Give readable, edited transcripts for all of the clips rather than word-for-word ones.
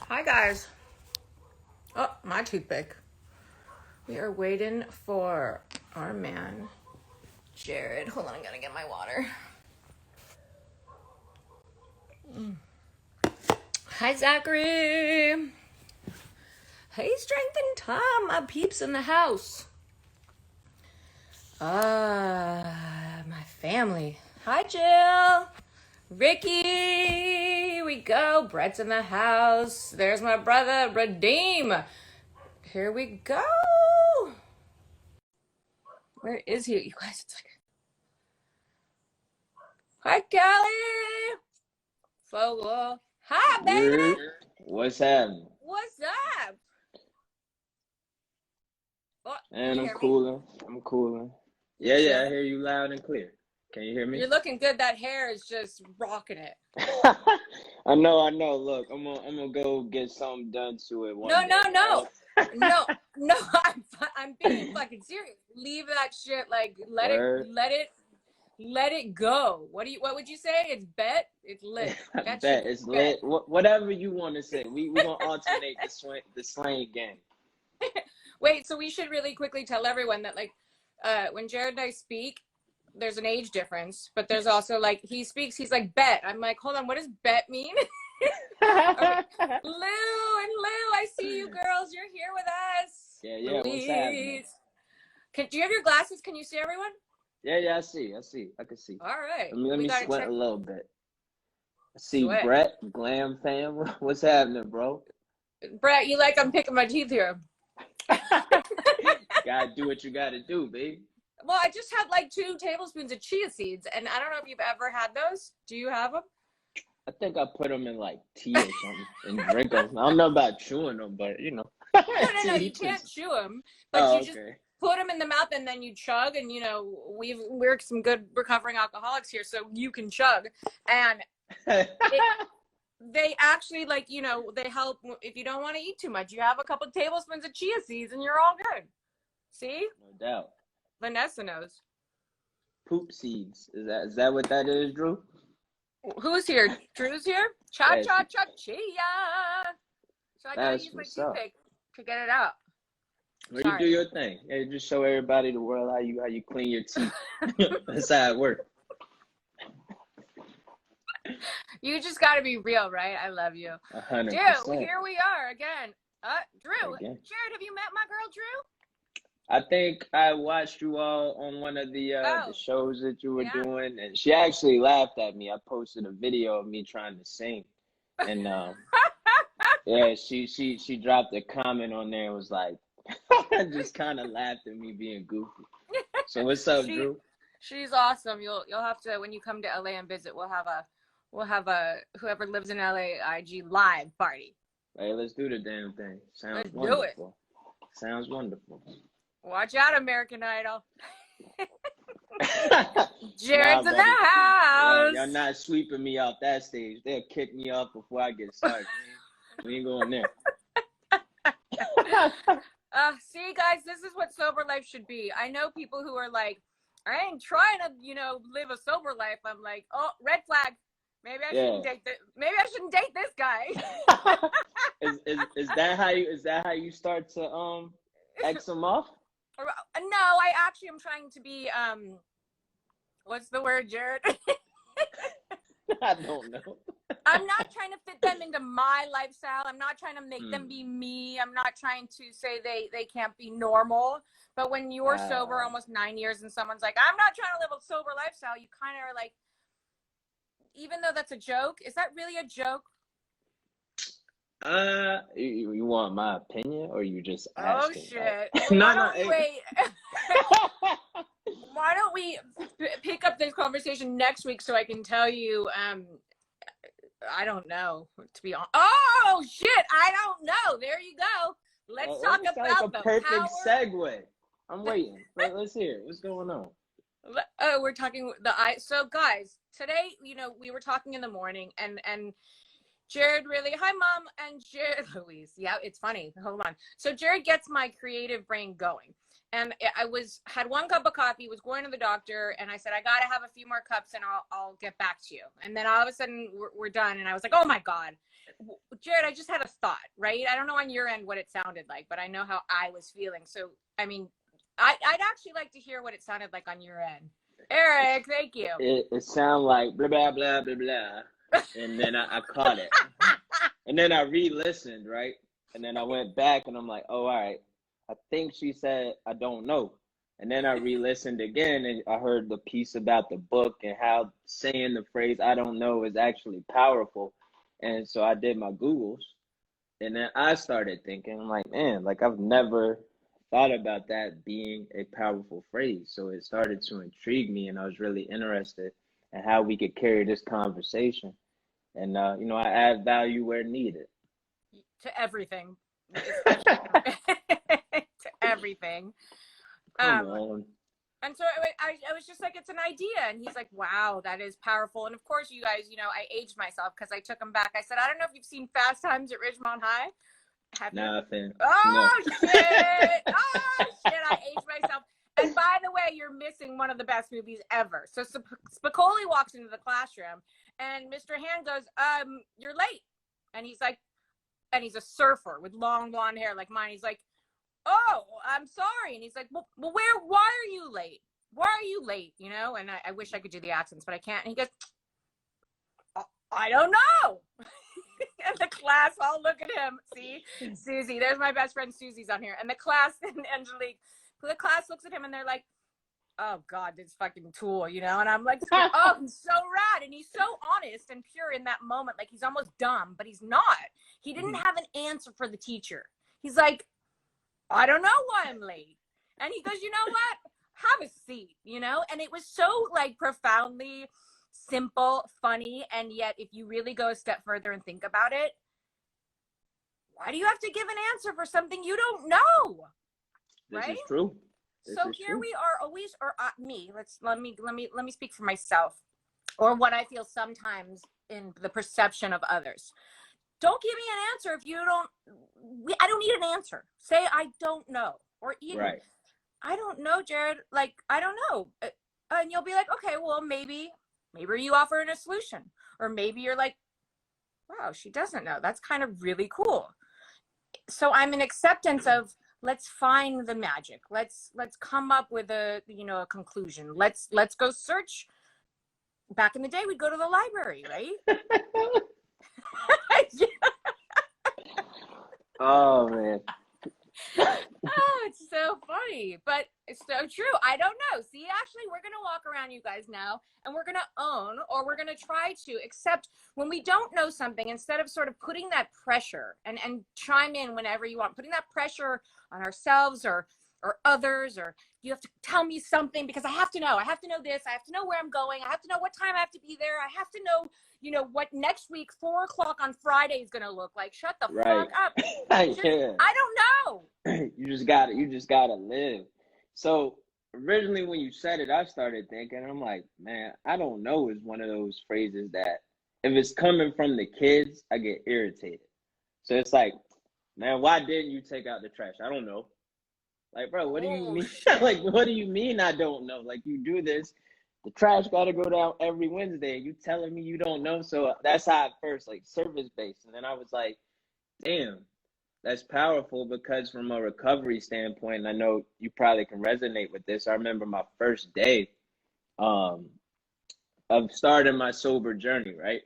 Hi guys. Oh, my toothpick. We are waiting for our man, Jarrod. Hold on, I gotta get my water. Hi, Zachary. Hey, Strength and Tom, my peeps in the house. My family. Hi, Jill. Ricky, here we go. Brett's in the house. There's my brother, Redeem. Here we go. Where is he? You guys, it's like... Hi, Kelly. Fogel. Hi, baby. What's happening? What's up? Oh, And I'm hear me? cooling. I'm cooling. Yeah, I hear you loud and clear. Can you hear me? You're looking good. That hair is just rocking it. I know. Look, I'm gonna go get something done to it. No. I'm being fucking serious. Leave that shit. Like, let it go. What would you say? It's bet. It's lit. Bet it's lit. Whatever you want to say. We gonna alternate the slang game. Wait, so we should really quickly tell everyone that, like, when Jarrod and I speak, there's an age difference, but there's also, like, he speaks, he's like, bet. I'm like, hold on, what does bet mean? Okay. Lou, I see you girls. You're here with us. Yeah, what's happening? Do you have your glasses? Can you see everyone? Yeah, I see. I can see. All right. Let me sweat a little bit. I see Sweat. Brett, Glam Fam. What's happening, bro? Brett, you like I'm picking my teeth here. Gotta do what you gotta do, babe. Well, I just had like 2 tablespoons of chia seeds, and I don't know if you've ever had those. Do you have them? I think I put them in like tea or something and drink them. I don't know about chewing them, but you know. No, you can't chew them, but just put them in the mouth and then you chug. And you know, we're some good recovering alcoholics here, so you can chug. And they actually, like, you know, they help if you don't want to eat too much. You have a couple tablespoons of chia seeds and you're all good. See? No doubt. Vanessa knows. Poop seeds. Is that what that is, Drew? Who's here? Drew's here? Cha chia. So I gotta use my toothpick to get it out. Well, you do your thing. Yeah, just show everybody the world how you clean your teeth. That's how it works. You just got to be real, right? I love you. 100%. Dude, here we are again. Drew. Jarrod, have you met my girl, Drew? I think I watched you all on one of the shows that you were doing, and she actually laughed at me. I posted a video of me trying to sing, and yeah, she dropped a comment on there and was like, just kind of laughed at me being goofy. So what's up, Drew? She's awesome. You'll have to, when you come to LA and visit, we'll have a whoever lives in LA IG live party. Hey, let's do the damn thing. Sounds wonderful. Sounds wonderful. Watch out, American Idol. Jarrod's in the house. Y'all not sweeping me off that stage. They'll kick me off before I get started. We ain't going there. See, guys, this is what sober life should be. I know people who are like, I ain't trying to, live a sober life. I'm like, oh, red flag. Maybe I shouldn't date this. Maybe I shouldn't date this guy. Is that how you start to X them off? No, I actually am trying to be what's the word, Jarrod? I don't know. I'm not trying to fit them into my lifestyle. I'm not trying to make them be me. I'm not trying to say they can't be normal. But when you're sober almost 9 years and someone's like, I'm not trying to live a sober lifestyle, you kind of are like, even though that's a joke, is that really a joke? You want my opinion, or you just asking? Oh shit! No. Wait. Why don't we pick up this conversation next week so I can tell you? I don't know. To be honest. Oh shit! I don't know. There you go. Let's talk about the perfect segue. I'm waiting. Let's hear it. What's going on? Oh, we're talking So guys, today, we were talking in the morning, and Jarrod really, hi mom, and Jarrod, Louise. Yeah, it's funny. Hold on. So Jarrod gets my creative brain going. And I had 1 cup of coffee, was going to the doctor, and I said, I got to have a few more cups and I'll get back to you. And then all of a sudden we're done. And I was like, oh my God, Jarrod, I just had a thought, right? I don't know on your end what it sounded like, but I know how I was feeling. So, I mean, I'd actually like to hear what it sounded like on your end. Eric, thank you. It sounded like blah, blah, blah, blah, blah. And then I caught it. And then I re-listened, right? And then I went back and I'm like, oh, all right. I think she said, I don't know. And then I re-listened again and I heard the piece about the book and how saying the phrase, I don't know, is actually powerful. And so I did my Googles. And then I started thinking, I'm like, man, like I've never thought about that being a powerful phrase. So it started to intrigue me and I was really interested in how we could carry this conversation. And, you know, I add value where needed. To everything. To everything. Come on. And so I was just like, it's an idea. And he's like, wow, that is powerful. And of course, you guys, you know, I aged myself because I took him back. I said, I don't know if you've seen Fast Times at Ridgmont High. Nothing. Oh, no. shit. Oh, shit. I aged myself. And by the way, you're missing one of the best movies ever. So Spicoli walks into the classroom and Mr. Hand goes, you're late. And he's like, and he's a surfer with long blonde hair like mine. He's like, oh, I'm sorry. And he's like, well, why are you late? Why are you late? You know? And I wish I could do the accents, but I can't. And he goes, I don't know. And the class all look at him. See, Susie, there's my best friend Susie's on here. And the class and Angelique, the class looks at him and they're like, oh God, this fucking tool, you know? And I'm like, oh, he's so rad. And he's so honest and pure in that moment. Like he's almost dumb, but he's not. He didn't have an answer for the teacher. He's like, I don't know why I'm late. And he goes, you know what? Have a seat, you know? And it was so like profoundly simple, funny. And yet if you really go a step further and think about it, why do you have to give an answer for something you don't know? This is true. So here we are always, or let me speak for myself or what I feel sometimes in the perception of others. Don't give me an answer if you don't, I don't need an answer. Say, I don't know. Or even, right. I don't know, Jarrod, like, I don't know. And you'll be like, okay, well, maybe you offer a solution. Or maybe you're like, wow, she doesn't know. That's kind of really cool. So I'm in acceptance of, let's find the magic. Let's come up with a conclusion. Let's go search. Back in the day, we'd go to the library, right? Oh man. Oh, it's so funny, but it's so true. I don't know. See, actually, we're gonna walk around you guys now, and we're gonna own, or we're gonna try to accept when we don't know something, instead of sort of putting that pressure and chime in whenever you want, putting that pressure on ourselves or others, or you have to tell me something because I have to know. I have to know this. I have to know where I'm going. I have to know what time I have to be there. I have to know, what next week 4:00 on Friday is gonna look like. Shut the fuck up. I don't know. You just gotta live. So originally when you said it, I started thinking, I'm like, man, I don't know is one of those phrases that if it's coming from the kids, I get irritated. So it's like, man, why didn't you take out the trash? I don't know. Like, bro, what do you mean? Like, what do you mean I don't know? Like, you do this, the trash got to go down every Wednesday. You telling me you don't know? So that's how at first, like, service-based. And then I was like, damn, that's powerful, because from a recovery standpoint, and I know you probably can resonate with this. I remember my first day of starting my sober journey, right?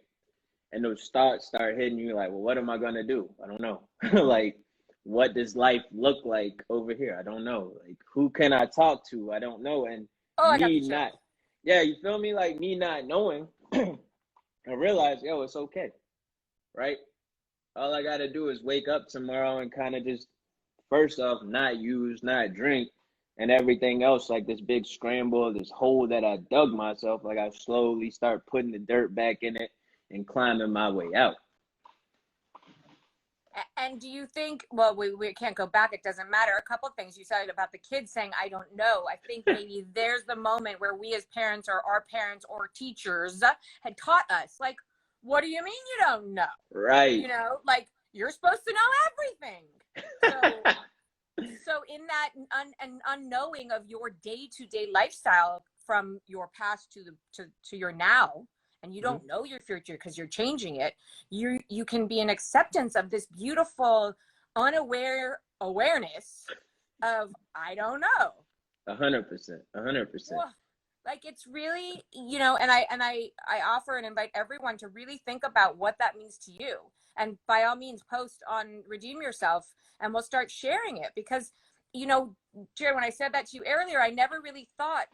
And those thoughts start hitting you like, well, what am I going to do? I don't know. Like, what does life look like over here? I don't know. Like, who can I talk to? I don't know. And you feel me? Like, me not knowing, I realized, it's okay, right? All I got to do is wake up tomorrow and kind of just, first off, not use, not drink, and everything else, like this big scramble, this hole that I dug myself, like I slowly start putting the dirt back in it and climbing my way out. And do you think, well, we can't go back, it doesn't matter. A couple of things you said about the kids saying, I don't know. I think maybe there's the moment where we as parents or our parents or teachers had taught us, like, what do you mean you don't know? Right. You know, like, you're supposed to know everything. So in that unknowing of your day-to-day lifestyle from your past to your now, and you don't know your future because you're changing it, you can be in acceptance of this beautiful unaware awareness of, I don't know. 100%. 100%. Like, it's really, you know, and I offer and invite everyone to really think about what that means to you. And by all means, post on Redeem Yourself, and we'll start sharing it. Because, you know, Jarrod, when I said that to you earlier, I never really thought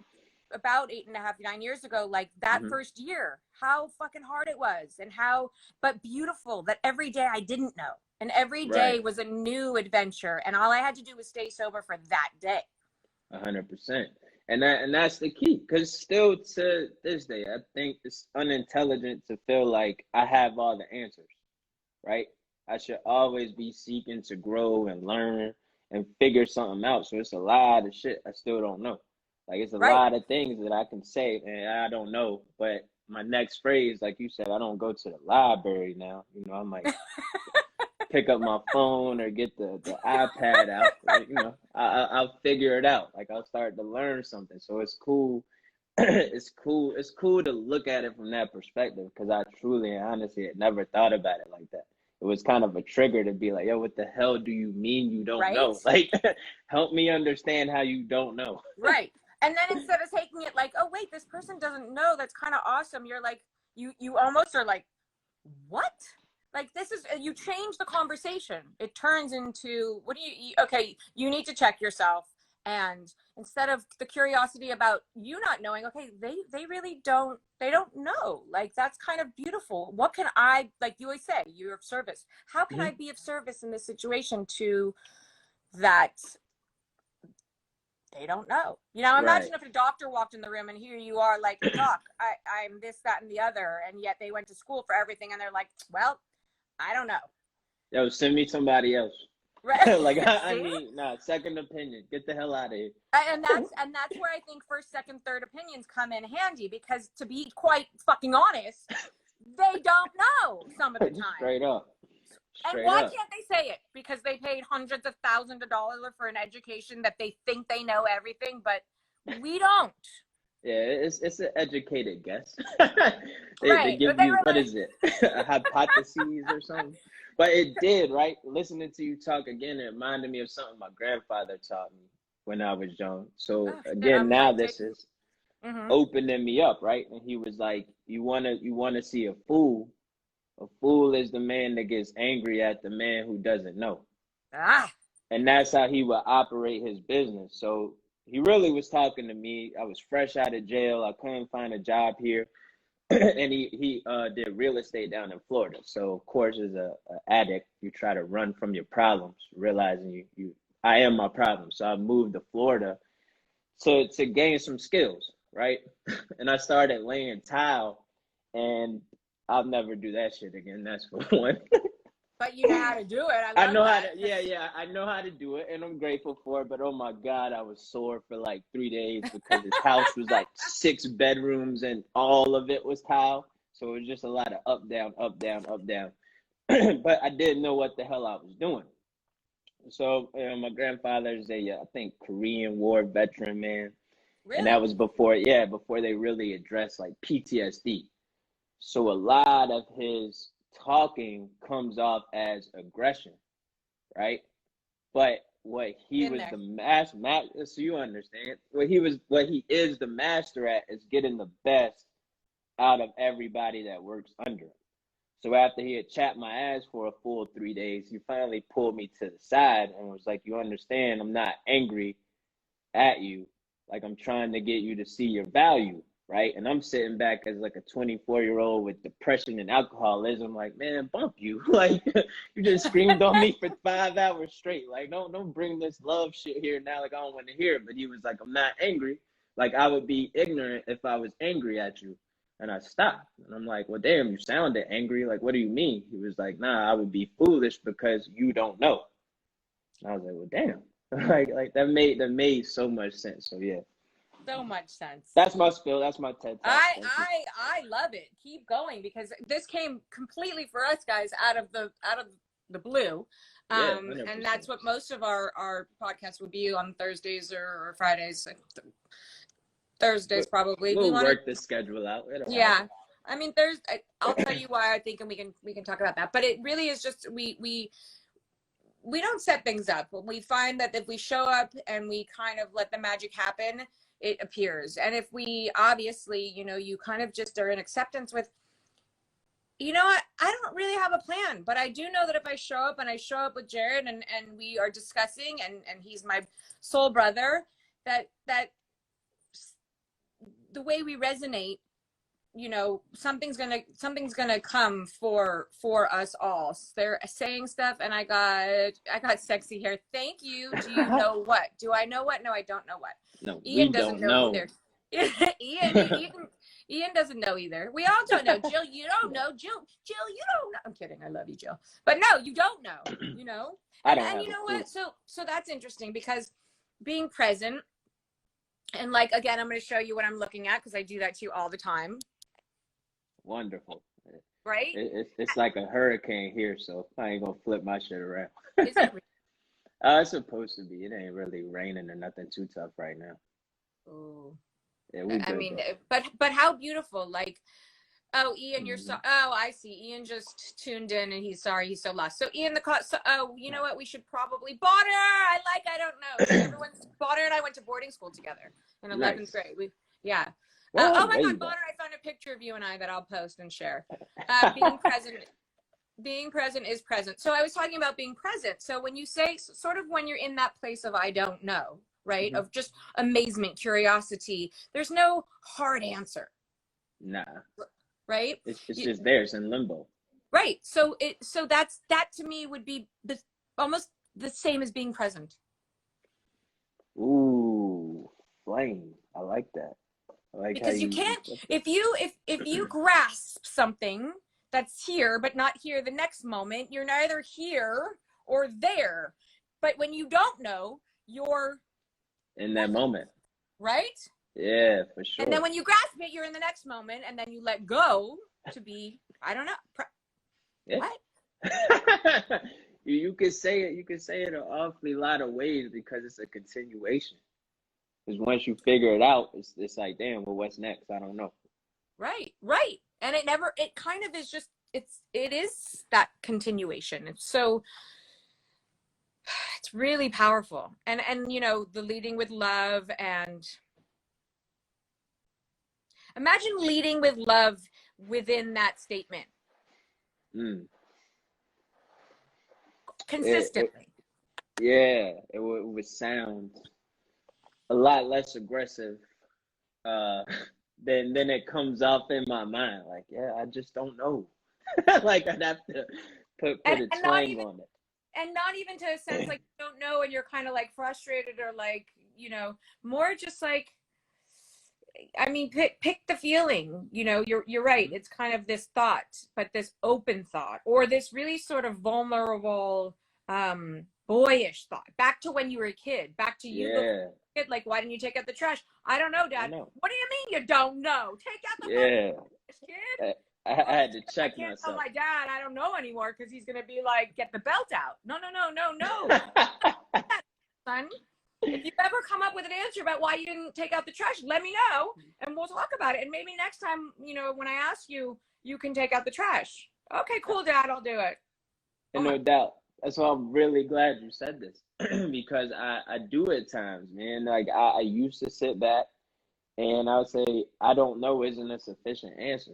about 8.5, 9 years ago, like that first year, how fucking hard it was, and how, but beautiful that every day I didn't know. And every day was a new adventure. And all I had to do was stay sober for that day. 100%. And that's the key, because still to this day, I think it's unintelligent to feel like I have all the answers, right? I should always be seeking to grow and learn and figure something out. So it's a lot of shit I still don't know. Like, it's a lot of things that I can say and I don't know. But my next phrase, like you said, I don't go to the library now. You know, I might pick up my phone or get the iPad out. Like, you know, I'll figure it out. Like, I'll start to learn something. So it's cool. It's cool to look at it from that perspective, because I truly and honestly had never thought about it like that. It was kind of a trigger to be like, yo, what the hell do you mean you don't know? Like, help me understand how you don't know. Right. And then instead of taking it like, oh, wait, this person doesn't know, that's kind of awesome, you're like, you almost are like, what? Like, this is, you change the conversation. It turns into, what do you, okay, you need to check yourself. And instead of the curiosity about you not knowing, okay, they really don't, they don't know. Like, that's kind of beautiful. What can I, like you always say, you're of service. How can I be of service in this situation to that they don't know? You know, imagine if a doctor walked in the room and here you are like, doc, I'm this, that, and the other. And yet they went to school for everything. And they're like, well, I don't know. Yo, send me somebody else. Right. Like, I need second opinion. Get the hell out of here. And that's where I think first, second, third opinions come in handy, because to be quite fucking honest, they don't know some of the time. Straight up. And why can't they say it? Because they paid hundreds of thousands of dollars for an education that they think they know everything, but we don't. Yeah, it's an educated guess. They give you, what is it, a hypothesis or something? But it did, right? Listening to you talk again, it reminded me of something my grandfather taught me when I was young. So again, now this is opening me up, right? And he was like, you wanna see a fool? A fool is the man that gets angry at the man who doesn't know. And that's how he would operate his business. So he really was talking to me. I was fresh out of jail. I couldn't find a job here. And he did real estate down in Florida. So of course, as a addict, you try to run from your problems, realizing I am my problem. So I moved to Florida to gain some skills, right? And I started laying tile, and I'll never do that shit again. That's for one. But you know how to do it. I know how to, I know how to do it, and I'm grateful for it. But oh my God, I was sore for like 3 days because his house was like 6 bedrooms and all of it was tile. So it was just a lot of up, down, up, down, up, down. But I didn't know what the hell I was doing. So my grandfather's I think Korean War veteran, man. Really? And that was before they really addressed like PTSD. So a lot of his talking comes off as aggression, right? But what he was the master, so you understand, what he is the master at is getting the best out of everybody that works under him. So after he had chapped my ass for a full 3 days, he finally pulled me to the side and was like, you understand, I'm not angry at you. Like, I'm trying to get you to see your value. Right. And I'm sitting back as like a 24-year-old with depression and alcoholism. Like, man, bump you. Like, you just screamed on me for 5 hours straight. Like, don't bring this love shit here now. Like, I don't want to hear it. But he was like, I'm not angry. Like, I would be ignorant if I was angry at you. And I stopped. And I'm like, well, damn, you sounded angry. Like, what do you mean? He was like, nah, I would be foolish because you don't know. And I was like, well, damn. like that made so much sense. So yeah. so much sense. That's my spill. That's my TED Talk. I love it. Keep going, because this came completely for us guys out of the blue. Yeah, and that's what most of our podcasts would be on Thursdays or Fridays. Thursdays probably. We'll work the schedule out. Yeah. I mean, I'll tell you why I think, and we can talk about that. But it really is just we don't set things up. We find that if we show up and we kind of let the magic happen, it appears. And if we obviously, you kind of just are in acceptance with, you know what, I don't really have a plan, but I do know that if I show up and I show up with Jarrod and we are discussing and he's my soul brother, that the way we resonate, something's gonna come for us all. They're saying stuff, and I got sexy hair. Thank you. Do you know what? Do I know what? No, I don't know what. No, Ian doesn't know either. Ian doesn't know either. We all don't know. Jill, you don't know. Jill, you don't know. I'm kidding. I love you, Jill. But no, you don't know. And you know what? So that's interesting, because being present, and like, again, I'm going to show you what I'm looking at, because I do that to you all the time. Wonderful. Right? It's like a hurricane here, so I ain't gonna flip my shit around. Is it? It's supposed to be. It ain't really raining or nothing too tough right now. Oh. Yeah, I mean, but how beautiful. Like, oh, Ian, you're so, oh, I see. Ian just tuned in and he's sorry he's so lost. So Ian, you know what? We should probably, Bonner, I don't know. So everyone's, Bonner and I went to boarding school together in 11th grade. Yeah. Oh my God, Bonner, I found a picture of you and I that I'll post and share. Being present is present. So I was talking about being present. So when you say, sort of when you're in that place of I don't know, right? Of just amazement, curiosity, there's no hard answer. Nah. Right? It's just there. It's in limbo. Right. So that to me would be almost the same as being present. Ooh, flame. I like that. Because you can't, if you grasp something that's here but not here the next moment, you're neither here or there. But when you don't know, you're in that moment, right? Yeah, for sure. And then when you grasp it, you're in the next moment, and then you let go to be, I don't know. Yeah. What? You could say it. You could say it an awfully lot of ways, because it's a continuation. Because once you figure it out, it's like, damn, well, what's next? I don't know. Right. And it kind of is just, it is that continuation. It's so, it's really powerful. And the leading with love, and imagine leading with love within that statement. Consistently. It would sound a lot less aggressive then it comes off in my mind. Like, yeah, I just don't know. Like, I'd have to put a twang on it. And not even to a sense like you don't know and you're kind of like frustrated or like, more just like, I mean, pick the feeling, you're right. It's kind of this thought, but this open thought, or this really sort of vulnerable, boyish thought, back to when you were a kid, back to you. Yeah. Kid, like, why didn't you take out the trash? I don't know, Dad. What do you mean you don't know? Take out the trash, kid. I had to check I can't myself. tell my dad I don't know anymore because he's gonna be like, get the belt out. No. Son, if you ever come up with an answer about why you didn't take out the trash, let me know and we'll talk about it. And maybe next time, when I ask you, you can take out the trash. Okay, cool, Dad, I'll do it. No doubt. That's why I'm really glad you said this because I do at times, man. Like I used to sit back and I would say, I don't know isn't a sufficient answer,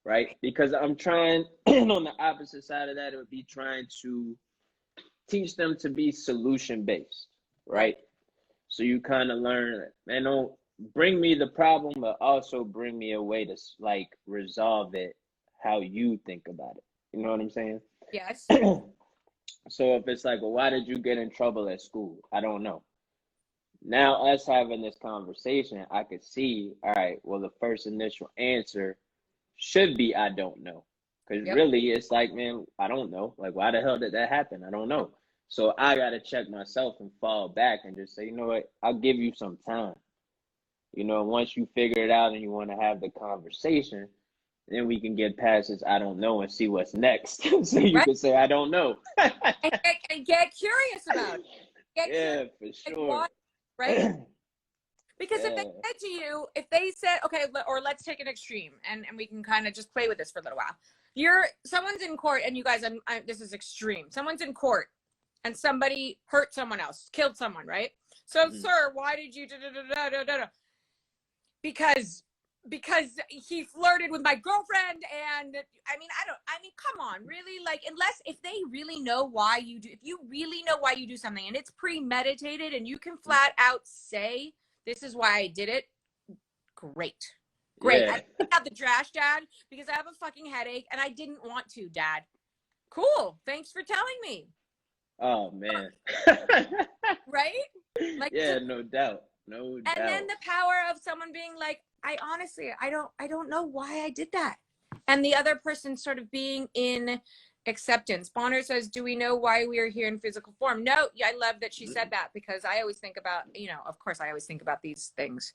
right? Because I'm trying, on the opposite side of that, it would be trying to teach them to be solution-based, right? So you kind of learn, man, don't bring me the problem, but also bring me a way to like resolve it how you think about it. You know what I'm saying? Yes. So if it's like, well, why did you get in trouble at school? I don't know. Now, us having this conversation, I could see, all right, well, the first initial answer should be, I don't know. Because really, it's like, man, I don't know. Like, why the hell did that happen? I don't know. So I got to check myself and fall back and just say, you know what? I'll give you some time. You know, once you figure it out and you want to have the conversation, then we can get past this I don't know and see what's next. So you Right. can say I don't know. And get curious about it. Get Yeah, curious. for Like, sure. why, right? Because if they Yeah. said to you, if they said, okay, or let's take an extreme, and we can kind of just play with this for a little while. Someone's in court, and you guys, this is extreme. Someone's in court, and somebody hurt someone else, killed someone, right? So, sir, why did you because he flirted with my girlfriend, and I mean, come on, really? Like, unless if they really know why you do, if you really know why you do something and it's premeditated and you can flat out say, this is why I did it, great. Yeah. I picked out the trash, Dad, because I have a fucking headache and I didn't want to, Dad. Cool. Thanks for telling me. Oh man. Right? Like, yeah, no doubt. No doubt. And then the power of someone being like, I honestly, I don't know why I did that. And the other person sort of being in acceptance. Bonner says, do we know why we are here in physical form? No. Yeah, I love that she said that, because I always think about, of course I always think about these things.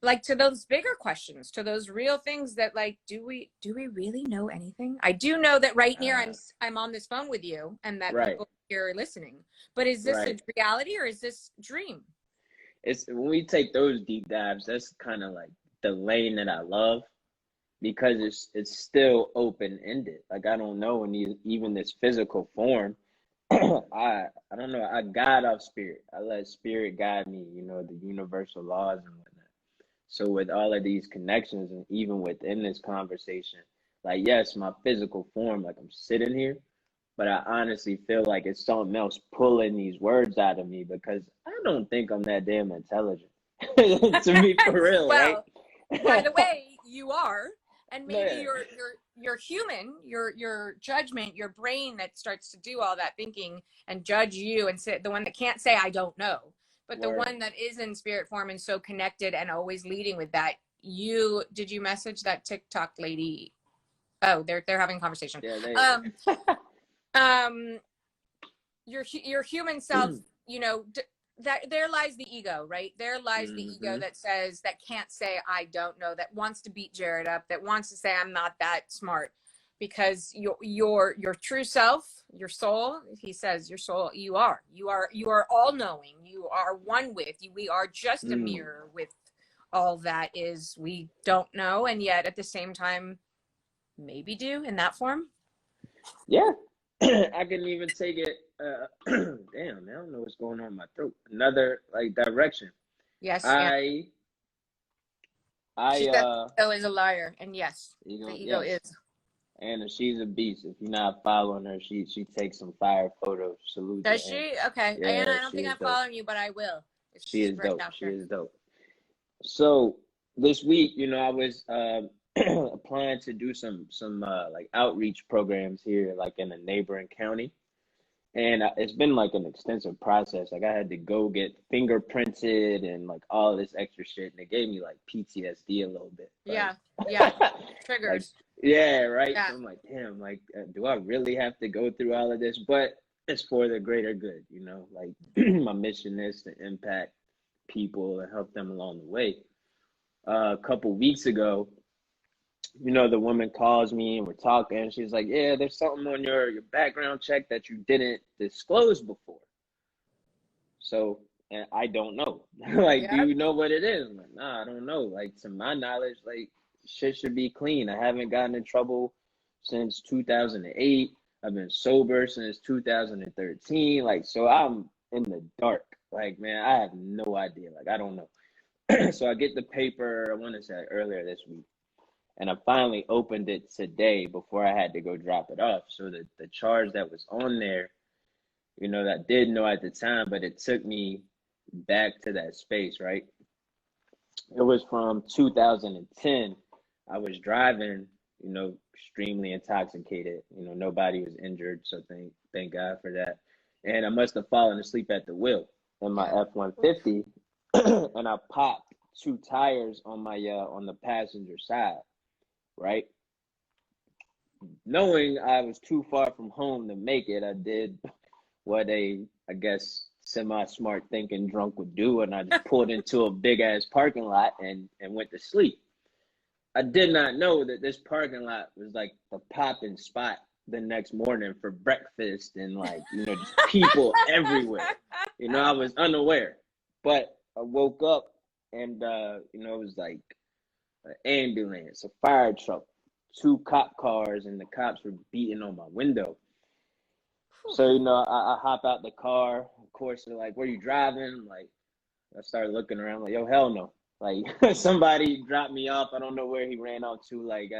Like, to those bigger questions, to those real things that, like, do we really know anything? I do know that right here I'm on this phone with you, and that people here are listening. But is this a reality or is this dream? It's when we take those deep dives, that's kind of like the lane that I love, because it's still open ended. Like, I don't know in even this physical form. I don't know. I guide off spirit. I let spirit guide me. The universal laws and whatnot. So with all of these connections, and even within this conversation, like, yes, my physical form, like I'm sitting here, but I honestly feel like it's something else pulling these words out of me, because I don't think I'm that damn intelligent. To be for real, well, right? By the way, you are, and maybe Yeah. you're human, your judgment, your brain that starts to do all that thinking and judge you, and say, the one that can't say I don't know, but the one that is in spirit form and so connected and always leading with that. Did you message that TikTok lady? Oh, they're having a conversation. Yeah, Your human self, that there lies the ego, right? There lies the ego that says, that can't say I don't know, that wants to beat Jarrod up, that wants to say I'm not that smart, because your true self, your soul, he says, your soul, you are all knowing, you are one with you, we are just a mirror with all that is we don't know, and yet at the same time maybe do in that form. Yeah. I can even take it damn, I don't know what's going on in my throat. Another like direction. Yes. She said the ego is a liar, and yes, the ego is. And she's a beast. If you're not following her, she takes some fire photos. Salute. Does she? Okay. Yeah, Anna, I don't think I'm following you, but I will. She is dope. She is dope. So this week, I was applying to do some like outreach programs here, like in a neighboring county. And it's been like an extensive process. Like, I had to go get fingerprinted and like all this extra shit. And it gave me like PTSD a little bit. Yeah. Triggers. Like, yeah, right. Yeah. So I'm like, damn, like, do I really have to go through all of this? But it's for the greater good, like my mission is to impact people and help them along the way. A couple weeks ago, the woman calls me and we're talking, and she's like, yeah, there's something on your background check that you didn't disclose before. So, and I don't know. Like, do you know what it is? I'm like, nah, I don't know. Like, to my knowledge, like, shit should be clean. I haven't gotten in trouble since 2008. I've been sober since 2013. Like, so I'm in the dark. Like, man, I have no idea. Like, I don't know. So I get the paper, I want to say earlier this week. And I finally opened it today before I had to go drop it off. So the charge that was on there, that I didn't know at the time, but it took me back to that space, right? It was from 2010. I was driving, extremely intoxicated. Nobody was injured, so thank God for that. And I must have fallen asleep at the wheel in my F-150, and I popped two tires on my on the passenger side. Right? Knowing I was too far from home to make it, I did what I guess semi-smart thinking drunk would do, and I just pulled into a big-ass parking lot and went to sleep. I did not know that this parking lot was like the popping spot the next morning for breakfast and like, just people everywhere. I was unaware. But I woke up and, it was like an ambulance, a fire truck, 2 cop cars, and the cops were beating on my window. So, I hop out the car. Of course, they're like, where you driving? I'm like, I started looking around like, yo, hell no. Like, somebody dropped me off. I don't know where he ran off to. Like,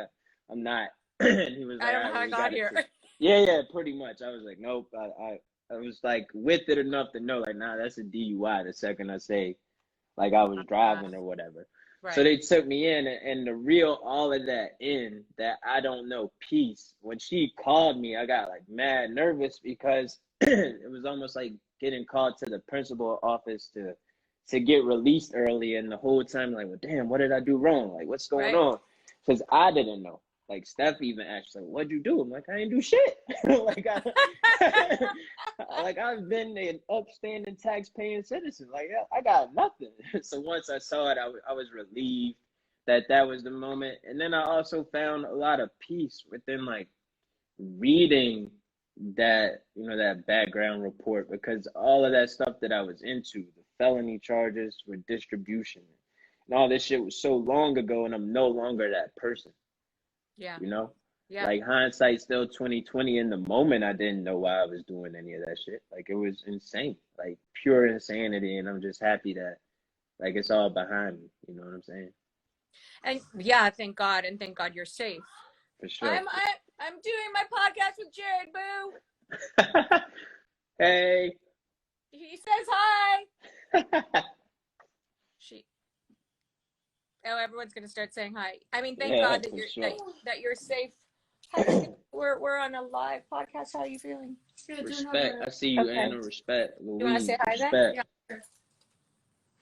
I'm not. And he was like, I don't know how I got here. Yeah, pretty much. I was like, nope. I was like with it enough to know, like, nah, that's a DUI the second I say, like, I was driving or whatever. Right. So they took me in, and to reel all of that in, that I don't know piece, when she called me, I got like mad nervous because it was almost like getting called to the principal office to get released early, and the whole time like, well, damn, what did I do wrong? Like, what's going on? Because I didn't know. Like, Steph even asked, like, what'd you do? I'm like, I didn't do shit. like, I've been an upstanding tax-paying citizen. Like, I got nothing. So once I saw it, I was relieved that was the moment. And then I also found a lot of peace within, like, reading that, that background report, because all of that stuff that I was into, the felony charges for distribution and all this shit was so long ago, and I'm no longer that person. Yeah. Yeah. Like, hindsight's still 2020. In the moment, I didn't know why I was doing any of that shit. Like, it was insane, like pure insanity. And I'm just happy that, like, it's all behind me. You know what I'm saying? And yeah, thank God, and thank God you're safe. For sure. I'm doing my podcast with Jarrod, boo. Hey. He says hi. Oh, everyone's gonna start saying hi. I mean, thank God that you're that you're safe. We're on a live podcast. How are you feeling? Respect. I see you, Anna. Respect. Louise, you want to say hi respect. then?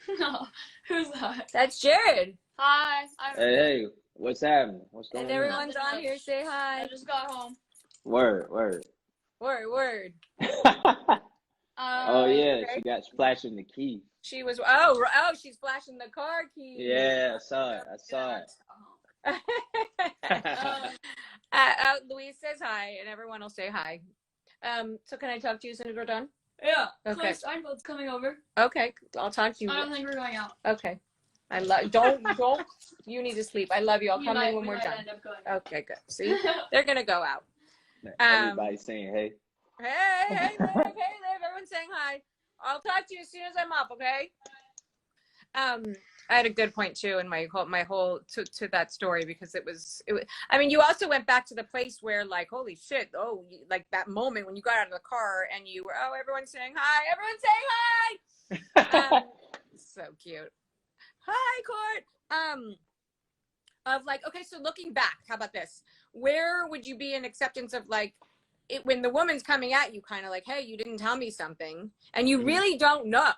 Yeah. No. Who's that? That's Jarrod. Hi. Hey, what's happening? What's going on? And everyone's on here. Say hi. I just got home. Word. Oh yeah, she got flashing the keys. She was she's flashing the car keys. Yeah, I saw it. Louise says hi, and everyone will say hi. So can I talk to you as soon as we're done? Yeah. Okay. Claire Steinfeld's coming over. Okay, I'll talk to you. I don't think we're going out. Okay. I love. Don't. You need to sleep. I love you. I'll come in when we're done. End up going. Okay, good. See, they're gonna go out. Everybody's saying hey. Hey, Liv. Everyone's saying hi. I'll talk to you as soon as I'm up. Okay. I had a good point too in my whole to that story, because it was. I mean, you also went back to the place where, like, holy shit, like that moment when you got out of the car and you were, everyone's saying hi. Everyone's saying hi. So cute. Hi, Court. Of like, okay, so looking back, how about this? Where would you be in acceptance of, like, it when the woman's coming at you, kind of like, hey, you didn't tell me something, and you really don't know.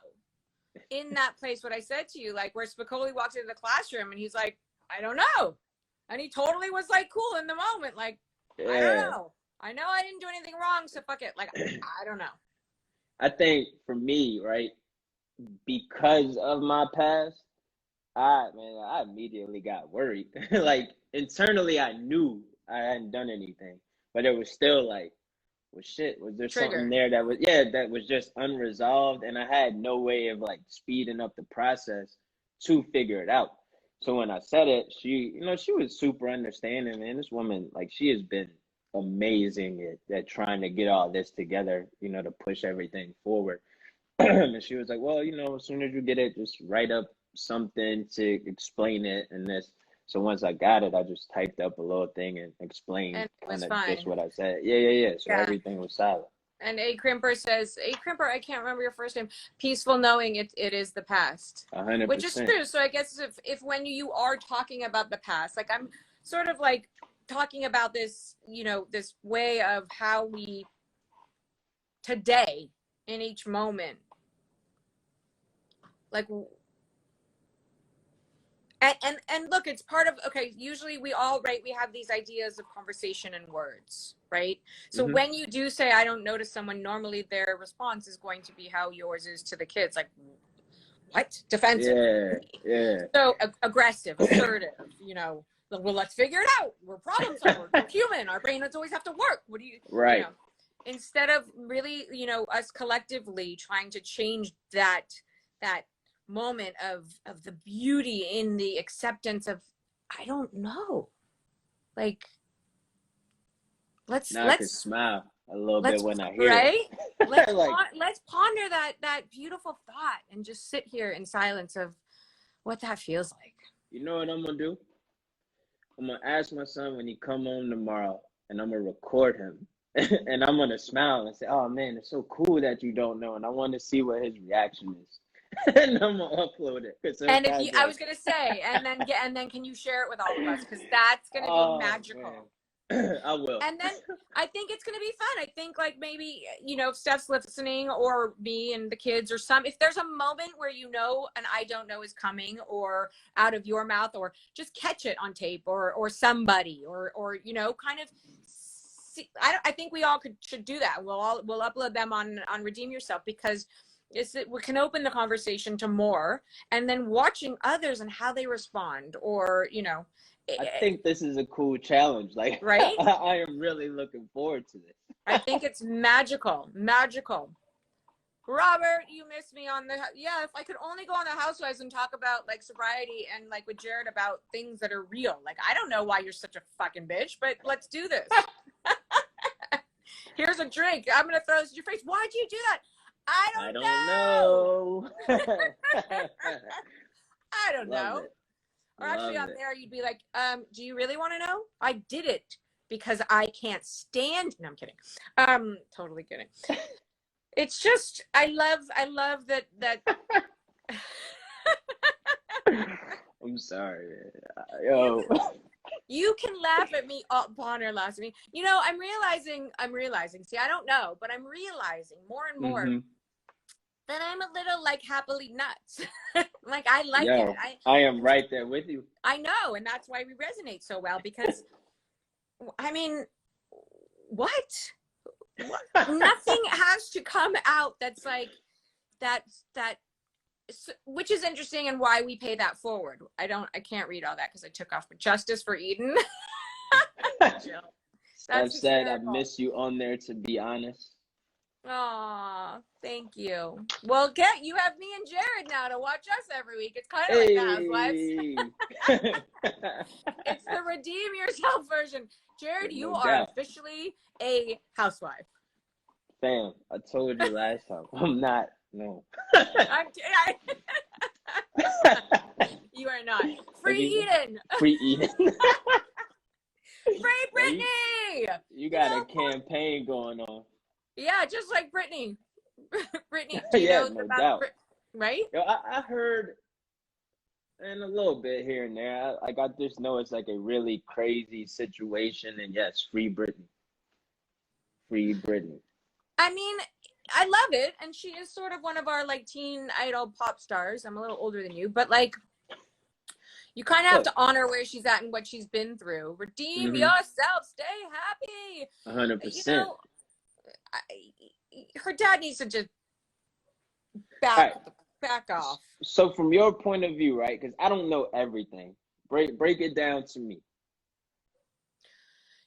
In that place, what I said to you, like, where Spicoli walked into the classroom and he's like, I don't know, and he totally was like cool in the moment, like, I don't know. I know I didn't do anything wrong, so fuck it. Like, I don't know. I think for me, right, because of my past, I immediately got worried. Like, internally, I knew I hadn't done anything, but it was still like, well, shit, was there something there that was just unresolved, and I had no way of, like, speeding up the process to figure it out. So when I said it, she was super understanding, man. This woman, like, she has been amazing at trying to get all this together, to push everything forward. And she was like, well, as soon as you get it, just write up something to explain it and this. So once I got it, I just typed up a little thing and explained kind of just what I said. Yeah. So everything was solid. And A Crimper says, I can't remember your first name. Peaceful knowing it is the past. 100%. Which is true. So I guess if when you are talking about the past, like, I'm sort of like talking about this, this way of how we today in each moment, like. And look, it's part of, okay, usually we have these ideas of conversation and words, right? So when you do say, I don't notice someone, normally their response is going to be how yours is to the kids. Like, what? Defensive. Yeah. So aggressive, assertive, you know, well, let's figure it out. We're problem solvers. We're human. Our brain doesn't always have to work. What do you, right. You know, instead of really, you know, us collectively trying to change that moment of the beauty in the acceptance of, I don't know. Like, let's smile a little bit when I hear right? it. Let's ponder that beautiful thought and just sit here in silence of what that feels like. You know what I'm gonna do? I'm gonna ask my son when he come home tomorrow, and I'm gonna record him, and I'm gonna smile and say, "Oh man, it's so cool that you don't know," and I want to see what his reaction is, and I'm gonna upload it. And if I was gonna say, and then can you share it with all of us, because that's gonna be magical. Man. I will. And then I think it's going to be fun. I think, like, maybe, you know, if Steph's listening, or me and the kids, or if there's a moment where, you know, an I don't know is coming, or out of your mouth, or just catch it on tape, or somebody, or, you know, kind of see, I think we all should do that. We'll upload them on Redeem Yourself, because we can open the conversation to more, and then watching others and how they respond, or, you know, I think this is a cool challenge. Like, right? I am really looking forward to this. I think it's magical. Robert, you missed me on if I could only go on the Housewives and talk about, like, sobriety and, like, with Jarrod about things that are real. Like, I don't know why you're such a fucking bitch, but let's do this. Here's a drink. I'm going to throw this in your face. Why'd you do that? I don't know. I don't know. Or actually on there, you'd be like, do you really want to know? I did it because I can't stand. No, I'm kidding. Totally kidding. It's just, I love that. I'm sorry. Yo. You can laugh at me. Bonner laughs at me. You know, I'm realizing, see, I don't know, but I'm realizing more and more that I'm a little, like, happily nuts. Like, I like it. I am right there with you. I know, and that's why we resonate so well, because, I mean, what? Nothing has to come out that's like, that, which is interesting, and why we pay that forward. I can't read all that because I took off. But Justice for Eden. Steph said, I miss you on there, to be honest. Aw, thank you. Well, you have me and Jarrod now to watch us every week. It's kind of like the Housewives. It's the Redeem Yourself version. Jarrod, you are officially a housewife. Fam, I told you last time. I'm not. No. You are not. Free Eden. Free Eden. Free Britney. You got a campaign going on. Yeah, just like Britney. Britney, no doubt. Right? Yo, I heard, and a little bit here and there. I just know it's like a really crazy situation, and yes, free Britney. Free Britney. I mean, I love it, and she is sort of one of our, like, teen idol pop stars. I'm a little older than you, but, like, you kind of have to honor where she's at and what she's been through. Redeem yourself. Stay happy. 100%. You know, her dad needs to just back off. So from your point of view, right? Because I don't know everything. Break it down to me.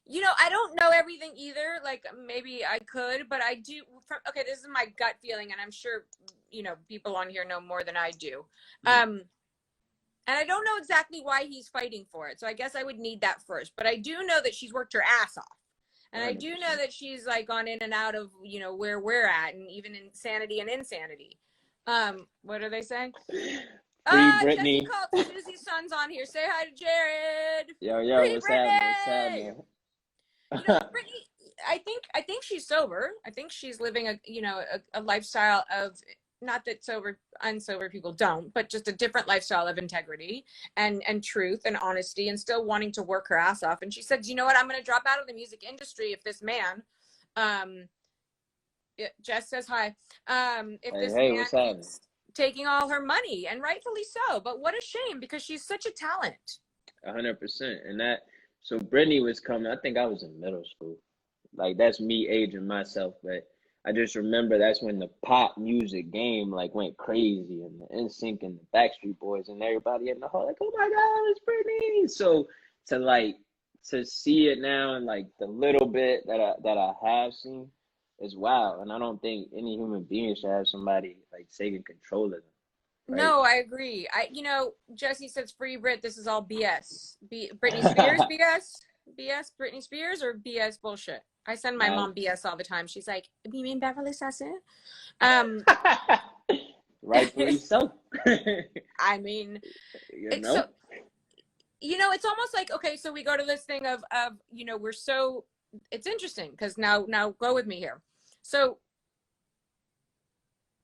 You know, I don't know everything either. Like, maybe I could, but I do. Okay, this is my gut feeling, and I'm sure, you know, people on here know more than I do. And I don't know exactly why he's fighting for it. So I guess I would need that first. But I do know that she's worked her ass off. And 100%. I do know that she's, like, gone in and out of, you know, where we're at, and even in sanity and insanity. What are they saying? Britney. Jesse called Susie's son's on here. Say hi to Jarrod. Yo, what's happening? You know, Britney, I think she's sober. I think she's living a lifestyle of, not that unsober people don't, but just a different lifestyle of integrity and truth and honesty, and still wanting to work her ass off. And she said, you know what, I'm going to drop out of the music industry if this man, Jess says hi, if this man keeps taking all her money, and rightfully so. But what a shame, because she's such a talent. 100%. And so Britney was coming, I think I was in middle school. Like that's me aging myself, but I just remember that's when the pop music game like went crazy, and the NSYNC and the Backstreet Boys and everybody in the hall like, oh my God, it's Britney. So to like to see it now and like the little bit that I have seen is wow. And I don't think any human being should have somebody like taking control of them. Right? No, I agree. Jesse says free Brit. This is all BS. Britney Spears BS? BS Britney Spears or BS bullshit? I send my mom BS all the time. She's like, you mean Beverly Sassoon? Rightfully so. I mean, so, it's almost like, okay, so we go to this thing of we're so, it's interesting because now go with me here. So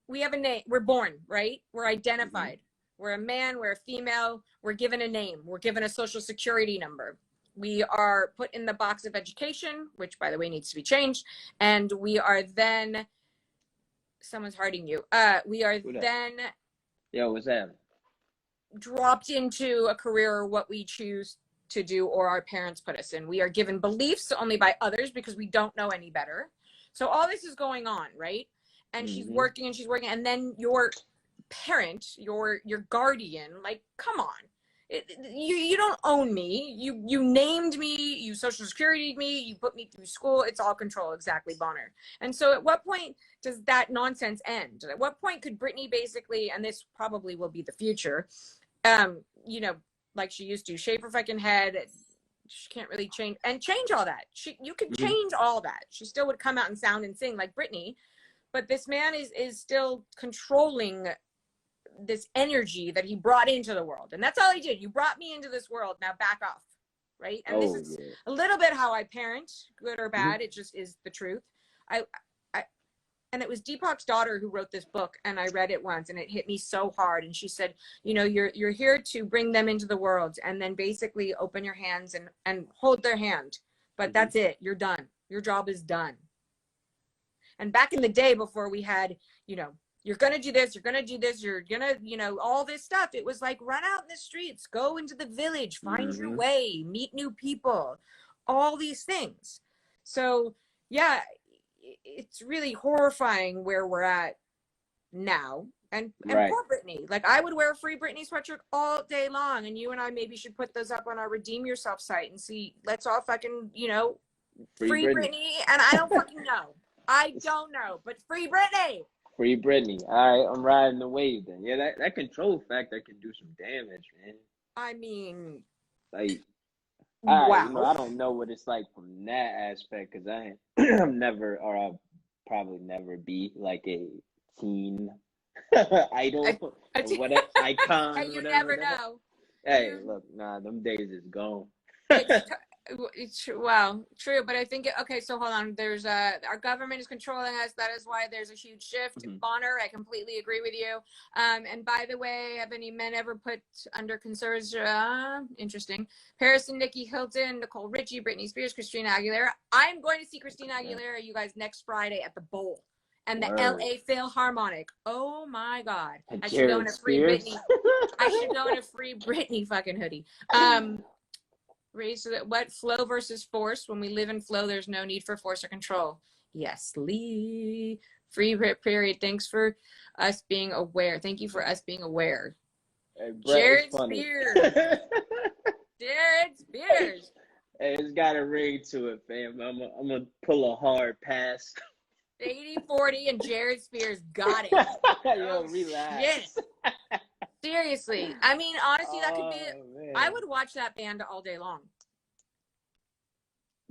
we have a name, we're born, right? We're identified. We're a man, we're a female, we're given a name, we're given a social security number. We are put in the box of education, which by the way needs to be changed. And we are then, someone's hurting you. We are then Yo, what's that? Dropped into a career or what we choose to do or our parents put us in. We are given beliefs only by others because we don't know any better. So all this is going on, right? And she's working and then your parent, your guardian, like, come on. You don't own me. You named me, you social security'd me, you put me through school. It's all control, exactly, Bonner. And so at what point does that nonsense end? At what point could Britney basically, and this probably will be the future, like she used to, shave her fucking head. She can't really change all that. You could change all that. She still would come out and sound and sing like Britney, but this man is still controlling this energy that he brought into the world. And that's all he did. You brought me into this world. Now back off. Right. And this is a little bit how I parent, good or bad. It just is the truth. And it was Deepak's daughter who wrote this book, and I read it once and it hit me so hard. And she said, you're here to bring them into the world and then basically open your hands and hold their hand. But that's it. You're done. Your job is done. And back in the day before we had, you're going to do this, you're going to do this, you're going to, all this stuff. It was like, run out in the streets, go into the village, find your way, meet new people, all these things. So, yeah, it's really horrifying where we're at now. And poor Britney. Like, I would wear a Free Britney sweatshirt all day long. And you and I maybe should put those up on our Redeem Yourself site and see, let's all fucking, free Britney. And I don't fucking know. I don't know, but free Britney. Free Britney. All right, I'm riding the wave then. Yeah, that control factor can do some damage, man. I mean, like, wow. I don't know what it's like from that aspect because I'm never, or I'll probably never be like a teen idol, what an icon. And you never know. Hey, look, nah, them days is gone. It's well, true, but I think okay, so hold on. There's our government is controlling us. That is why there's a huge shift. Bonner, I completely agree with you. And by the way, have any men ever put under concerns? Interesting. Paris and Nikki Hilton, Nicole Richie, Britney Spears, Christina Aguilera. I'm going to see Christina Aguilera, you guys, next Friday at the Bowl and the LA Philharmonic. Oh my God, I should go in a free Britney. I should go in a free Britney fucking hoodie. Raise what flow versus force. When we live in flow, there's no need for force or control. Yes, Lee. Free period. Thanks for us being aware. Thank you for us being aware. Hey, Jarrod Spears. Jarrod Spears. Hey, it's got a ring to it, fam. I'm gonna pull a hard pass. 80-40 and Jarrod Spears got it. Yo, relax. Yes. Seriously. I mean, honestly, that could be man. I would watch that band all day long.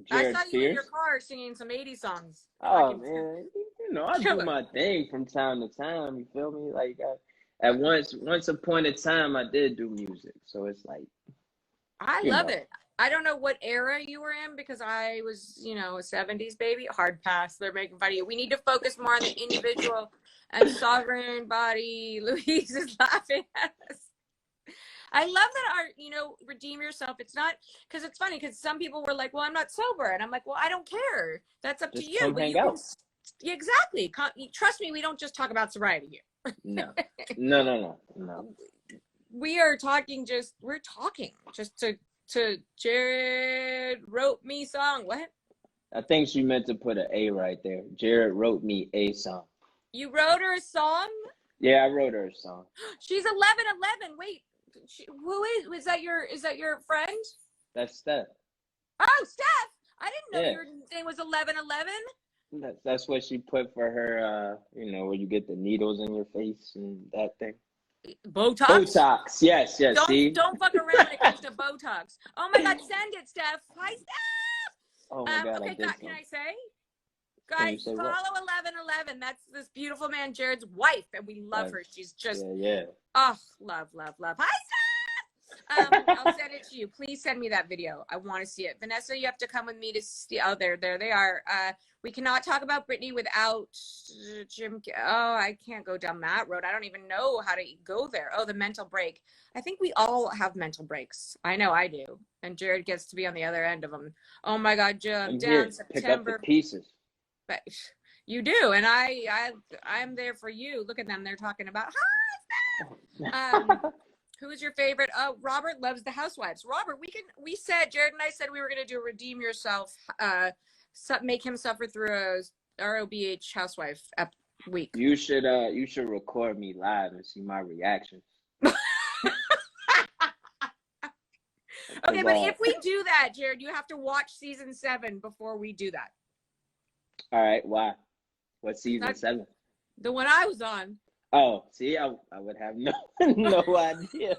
Jarrod I saw Spears? you in your car singing some 80s songs. Oh, man. I do my thing from time to time. You feel me? Like, at once upon a time, I did do music. So it's like. I love it. I don't know what era you were in because I was, a 70s baby. Hard pass. They're making fun of you. We need to focus more on the individual and sovereign body. Louise is laughing at us. I love that redeem yourself. It's not because it's funny because some people were like, well, I'm not sober. And I'm like, well, I don't care. That's up to you. Come hang out. Exactly. Trust me. We don't just talk about sobriety here. No. We are talking we're talking just to Jarrod wrote me song. What? I think she meant to put an A right there. Jarrod wrote me a song. You wrote her a song? Yeah, I wrote her a song. She's 1111. Wait, who is that? Is that your friend? That's Steph. Oh, Steph! I didn't know Yeah. your name was 1111. That's what she put for her. Where you get the needles in your face and that thing. Botox. Botox. Yes. Don't fuck around when it comes to Botox. Oh my God, send it, Steph. Hi, Steph. Oh my God. Okay, God, can I say? Can you Guys, say follow what? 1111. That's this beautiful man, Jarrod's wife, and we love her. She's just, yeah. Oh, love. Hi, Steph. I'll send it to you. Please send me that video. I want to see it. Vanessa, you have to come with me to see. Oh, there they are. We cannot talk about Britney without Jim. Oh, I can't go down that road. I don't even know how to go there. Oh, the mental break. I think we all have mental breaks. I know I do. And Jarrod gets to be on the other end of them. Oh my God, Jim. Down September. Pick up the pieces. But you do, and I'm there for you. Look at them. They're talking about who is your favorite? Oh, Robert loves the Housewives. Robert, we said, Jarrod and I said we were gonna do Redeem Yourself, make him suffer through a ROBH housewife week. You should record me live and see my reactions. Okay, but if we do that, Jarrod, you have to watch season 7 before we do that. All right, why? What season 7? The one I was on. Oh, see, I would have no idea.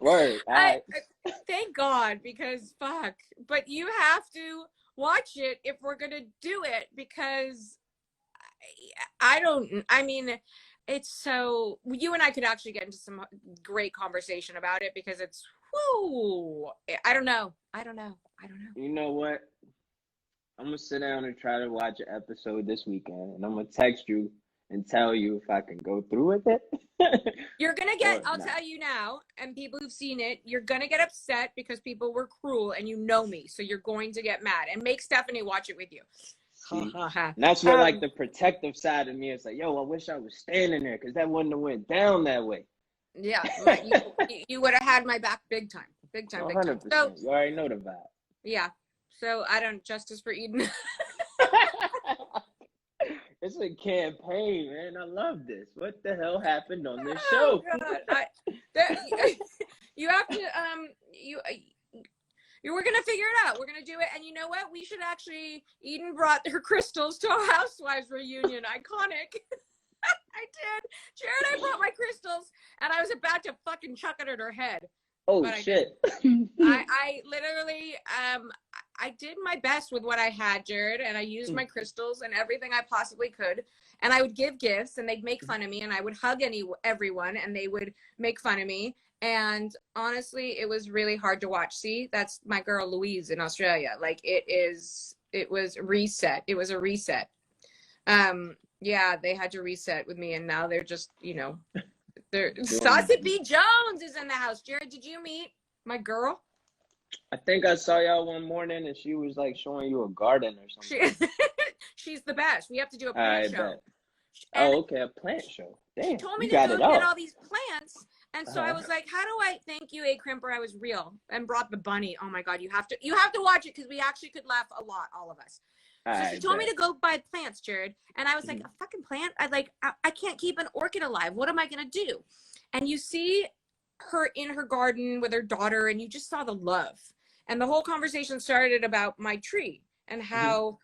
Word. Thank God, because fuck. But you have to watch it if we're gonna do it, because it's so, you and I could actually get into some great conversation about it, because it's, whoo, I don't know. You know what? I'm going to sit down and try to watch an episode this weekend, and I'm going to text you and tell you if I can go through with it. You're going to get, I'll tell you now, and people who've seen it, you're going to get upset because people were cruel, and you know me, so you're going to get mad. And make Stephanie watch it with you. And that's where, like, the protective side of me is like, yo, I wish I was standing there, because that wouldn't have went down that way. Yeah, you would have had my back big time. 100%. So, you already know the vibe. Yeah. So justice for Eden. It's a campaign, man. I love this. What the hell happened on this show? God. You have to we're gonna figure it out. We're gonna do it, and you know what? We should actually. Eden brought her crystals to a Housewives reunion. Iconic. I did, Jarrod. I brought my crystals, and I was about to fucking chuck it at her head. Oh shit! I literally I did my best with what I had, Jarrod, and I used my crystals and everything I possibly could. And I would give gifts, and they'd make fun of me, and I would hug everyone, and they would make fun of me. And honestly, it was really hard to watch. See, that's my girl Louise in Australia. Like, it was reset. It was a reset. Yeah, they had to reset with me, and now they're just, Saucy B. Jones is in the house. Jarrod, did you meet my girl? I think I saw y'all one morning, and she was like showing you a garden or something. She's the best. We have to do a plant show. Oh, okay, a plant show. Damn, she told me to go get all these plants, and so I was like, "How do I thank you, A. Crimper? I was real and brought the bunny. Oh my God, you have to watch it, because we actually could laugh a lot, all of us." So she told me to go buy plants, Jarrod, and I was like, "A fucking plant? I can't keep an orchid alive. What am I gonna do?" And you see her in her garden with her daughter, and you just saw the love. And the whole conversation started about my tree and how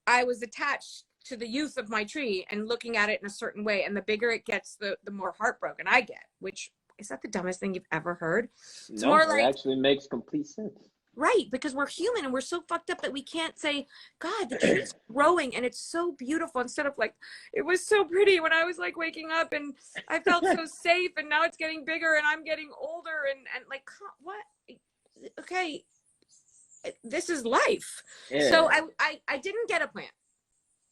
I was attached to the youth of my tree and looking at it in a certain way. And the bigger it gets, the more heartbroken I get, which is that the dumbest thing you've ever heard? It's more like, it actually makes complete sense. Right, because we're human and we're so fucked up that we can't say, God, the tree's growing and it's so beautiful, instead of like, it was so pretty when I was like waking up and I felt so safe, and now it's getting bigger and I'm getting older and like, what? Okay, this is life. Yeah. So I didn't get a plant.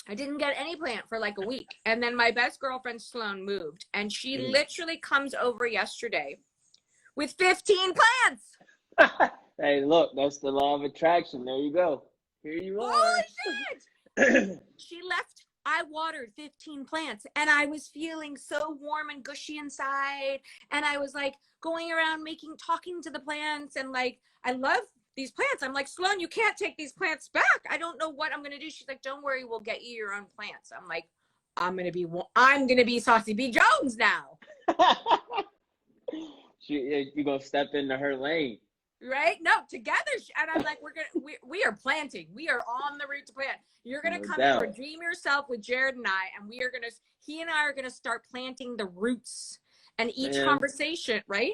I didn't get any plant for like a week. And then my best girlfriend, Sloan, moved, and she literally comes over yesterday with 15 plants. Hey, look, that's the law of attraction. There you go. Here you are. Holy shit! She left. I watered 15 plants, and I was feeling so warm and gushy inside. And I was like going around talking to the plants, and like, I love these plants. I'm like, Sloan, you can't take these plants back. I don't know what I'm going to do. She's like, don't worry, we'll get you your own plants. I'm like, I'm going to be Saucy B Jones now. You going to step into her lane. Right? No, together. And I'm like, we are planting. We are on the route to plant. You're going to come in, redeem yourself with Jarrod and I, and he and I are going to start planting the roots and each conversation, right?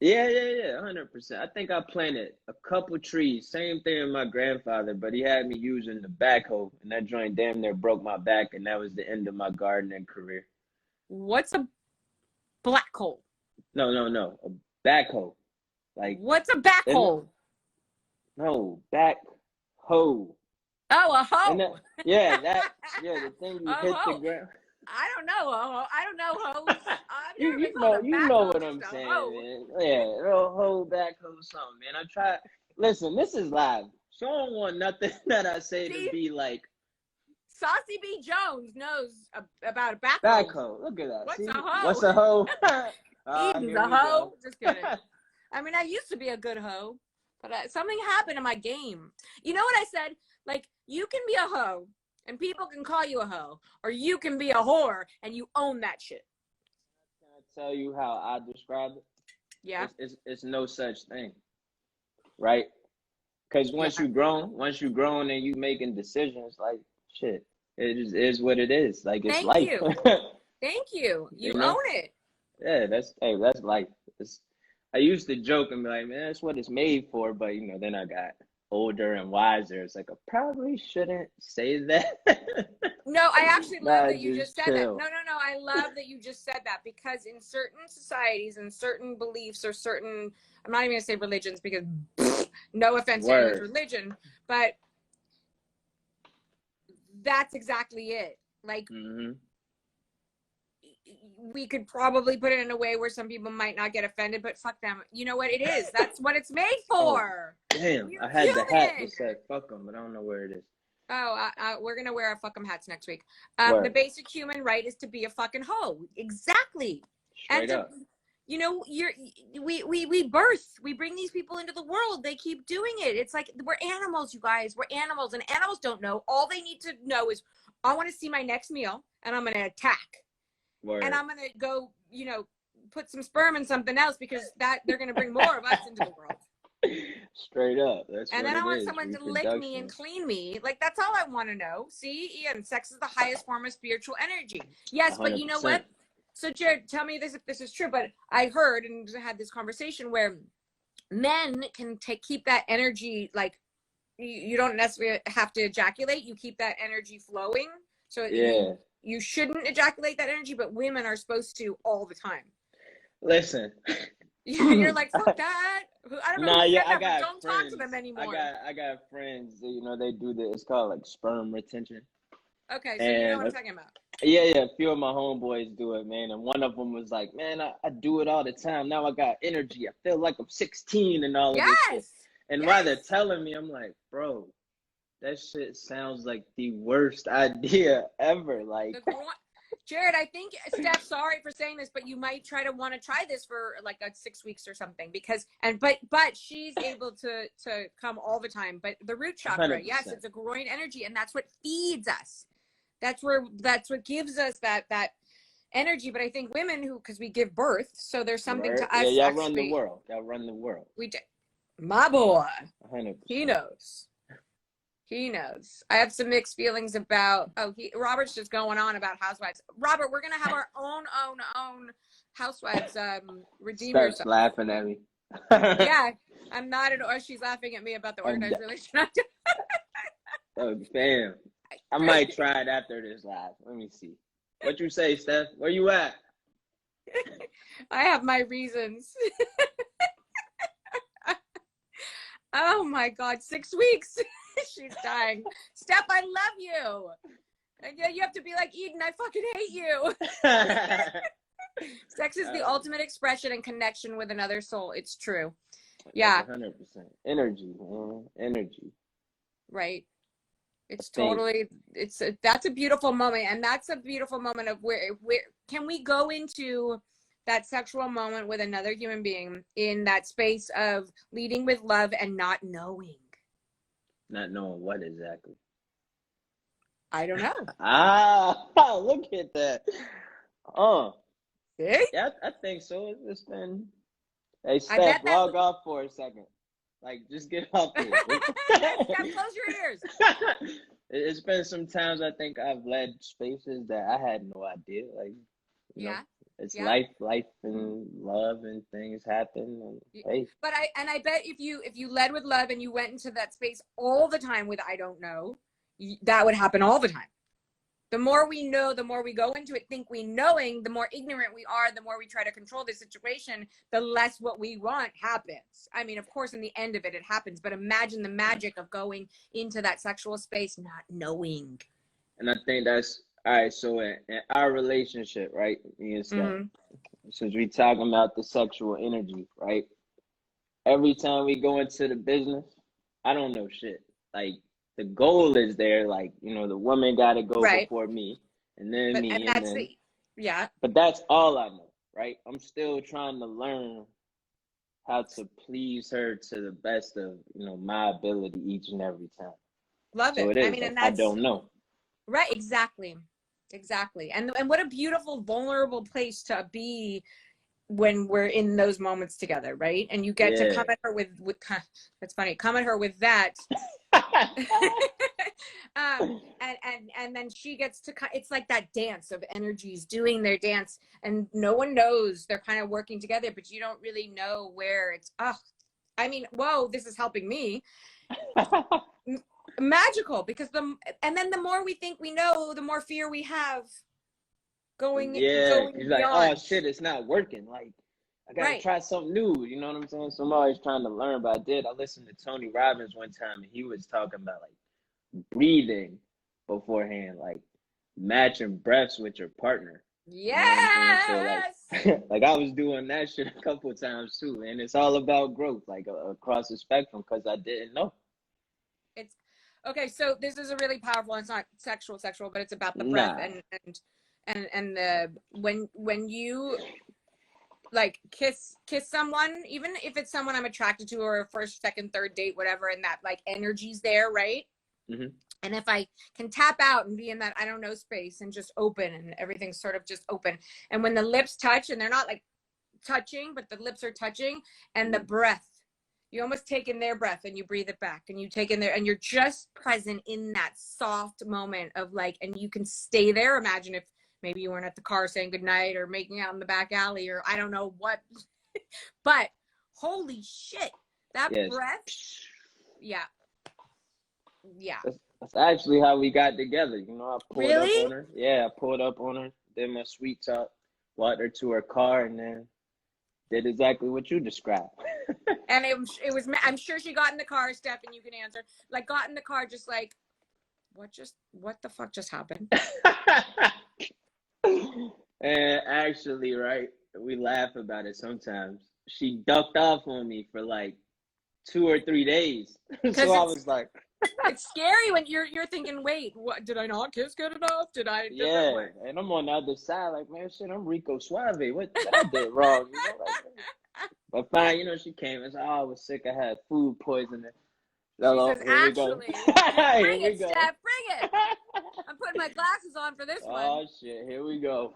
Yeah, 100%. I think I planted a couple trees. Same thing with my grandfather, but he had me using the backhoe, and that joint damn near broke my back, and that was the end of my gardening career. What's a black hole? No, a backhoe. Like, what's a backhoe? No, backhoe. Oh, a hoe. The thing you hit the ground. I don't know hoes. You know what I'm saying, man. Yeah, hoe backhoe something, man. Listen, this is live, so I don't want nothing that I say to be like. Saucy B Jones knows about a backhoe. Backhoe, look at that. What's See? a hoe? What's a hoe? Eden's a hoe. Just kidding. I mean, I used to be a good hoe, but something happened in my game. You know what I said? Like, you can be a hoe, and people can call you a hoe, or you can be a whore, and you own that shit. Can I tell you how I describe it? Yeah. It's no such thing, right? Because once you grown and you making decisions, like, shit, it just is what it is. Like, it's life. Thank you. You own it. Yeah, that's life. I used to joke and be like, man, that's what it's made for. But, then I got older and wiser. It's like, I probably shouldn't say that. No, I actually love that you just said that. No. I love that you just said that, because in certain societies and certain beliefs or certain, I'm not even going to say religions, because no offense to anyone's religion, but that's exactly it. Like, we could probably put it in a way where some people might not get offended, but fuck them. You know what it is? That's what it's made for. Oh, damn, I had the hat that said fuck them, but I don't know where it is. Oh, we're going to wear our fuck them hats next week. The basic human right is to be a fucking hoe. Exactly. Straight up. We birth, we bring these people into the world. They keep doing it. It's like, we're animals, you guys. We're animals, and animals don't know. All they need to know is, I want to see my next meal, and I'm going to attack. Word. And I'm going to go, put some sperm in something else, because they're going to bring more of us into the world. Straight up. And then I want someone to lick me and clean me. Like, that's all I want to know. See, Ian, sex is the highest form of spiritual energy. Yes, 100%. But you know what? So, Jarrod, tell me if this is true, but I heard and had this conversation where men can keep that energy, like, you don't necessarily have to ejaculate. You keep that energy flowing. So you shouldn't ejaculate that energy, but women are supposed to all the time. Listen. You're like, fuck that. I don't know. But don't friends. Talk to them anymore. I got friends. They do this. It's called like sperm retention. Okay, so you know what I'm talking about. Yeah. A few of my homeboys do it, man. And one of them was like, man, I do it all the time. Now I got energy. I feel like I'm 16 and all of this shit. And while they're telling me, I'm like, bro, that shit sounds like the worst idea ever. Like, Jarrod, I think, Steph, sorry for saying this, but you might want to try this for like 6 weeks or something, because, but she's able to come all the time. But the root chakra, 100%. yes, it's a groin energy, and that's what feeds us. That's what gives us that energy. But I think women because we give birth, so there's something to us. Yeah, y'all run the world. Y'all run the world. We do. My boy, 100%. He knows. I have some mixed feelings about, Robert's just going on about housewives. Robert, we're going to have our own housewives redeem yourself. Starts laughing at me. Yeah, I'm not at all. She's laughing at me about the organized relation. Oh, damn. I might try it after this live. Let me see. What you say, Steph? Where you at? I have my reasons. Oh my God, 6 weeks. She's dying. Steph, I love you. And you have to be like, Eden, I fucking hate you. Sex is the ultimate expression and connection with another soul. It's true. Yeah. 100%. Energy, man. Energy. Right. It's totally, that's a beautiful moment. And that's a beautiful moment of where can we go into that sexual moment with another human being in that space of leading with love and not knowing. Not knowing what exactly. I don't know. Look at that. Oh, See? yeah, I think so. It's been. Hey, I bet Steph, log off for a second. Like, just get off here. Steph, close your ears. It's been some times I think I've led spaces that I had no idea. Like, you know, it's life and love and things happen. And, hey. But I bet if you led with love and you went into that space all the time with I don't know, that would happen all the time. The more we know, the more we go into it think we knowing, the more ignorant we are, the more we try to control the situation, the less what we want happens. I mean, of course, in the end of it, it happens. But imagine the magic of going into that sexual space not knowing. And I think that's, all right, so in our relationship, right, me and Steph, since we talking about the sexual energy, right, every time we go into the business, I don't know shit. Like, the goal is there, like, you know, the woman got to go before me, and then me, and then, but that's all I know, right? I'm still trying to learn how to please her to the best of, you know, my ability each and every time. Love it. I mean, and that's, I don't know. Right, exactly. And what a beautiful, vulnerable place to be when we're in those moments together, right? And you get to come at her with that's funny, come at her with that. And then she gets to, it's like that dance of energies doing their dance, and no one knows they're kind of working together, but you don't really know where it's, I mean, whoa, this is helping me. Magical, because and then the more we think we know, the more fear we have going going beyond. Like, oh shit, it's not working. Like, I gotta try something new. You know what I'm saying? So I'm always trying to learn. But I listened to Tony Robbins one time, and he was talking about like breathing beforehand, like matching breaths with your partner. Yes. You know so like I was doing that shit a couple of times too, and it's all about growth, like across the spectrum, because I didn't know. It's okay. So this is a really powerful. It's not sexual, but it's about the breath and the when you like kiss someone, even if it's someone I'm attracted to, or a first, second, third date, whatever, and that like energy's there, right? And if I can tap out and be in that I don't know space and just open, and everything's sort of just open, and when the lips touch, and they're not like touching, but the lips are touching, and the breath, you almost take in their breath and you breathe it back, and you take in there, and you're just present in that soft moment of like, and you can stay there. Imagine if maybe you weren't at the car saying goodnight or making out in the back alley, or I don't know what, but holy shit, that breath. Yeah. That's actually how we got together. You know, I pulled up on her. Yeah, I pulled up on her, did my sweet talk, walked her to her car, and then did exactly what you described. And it was, I'm sure she got in the car, Steph, and you can answer, like, got in the car just like, what the fuck just happened? And actually, right, we laugh about it sometimes. She ducked off on me for like 2 or 3 days. So I was like, it's scary when you're thinking, wait, what, did I not kiss good enough? And I'm on the other side, like, man, shit, I'm Rico Suave. What I did wrong? You know, like, but fine, you know, she came and said, oh, I was sick. I had food poisoning. She says, actually, bring it, Steph, bring it. I'm putting my glasses on for this one. Oh, shit, here we go.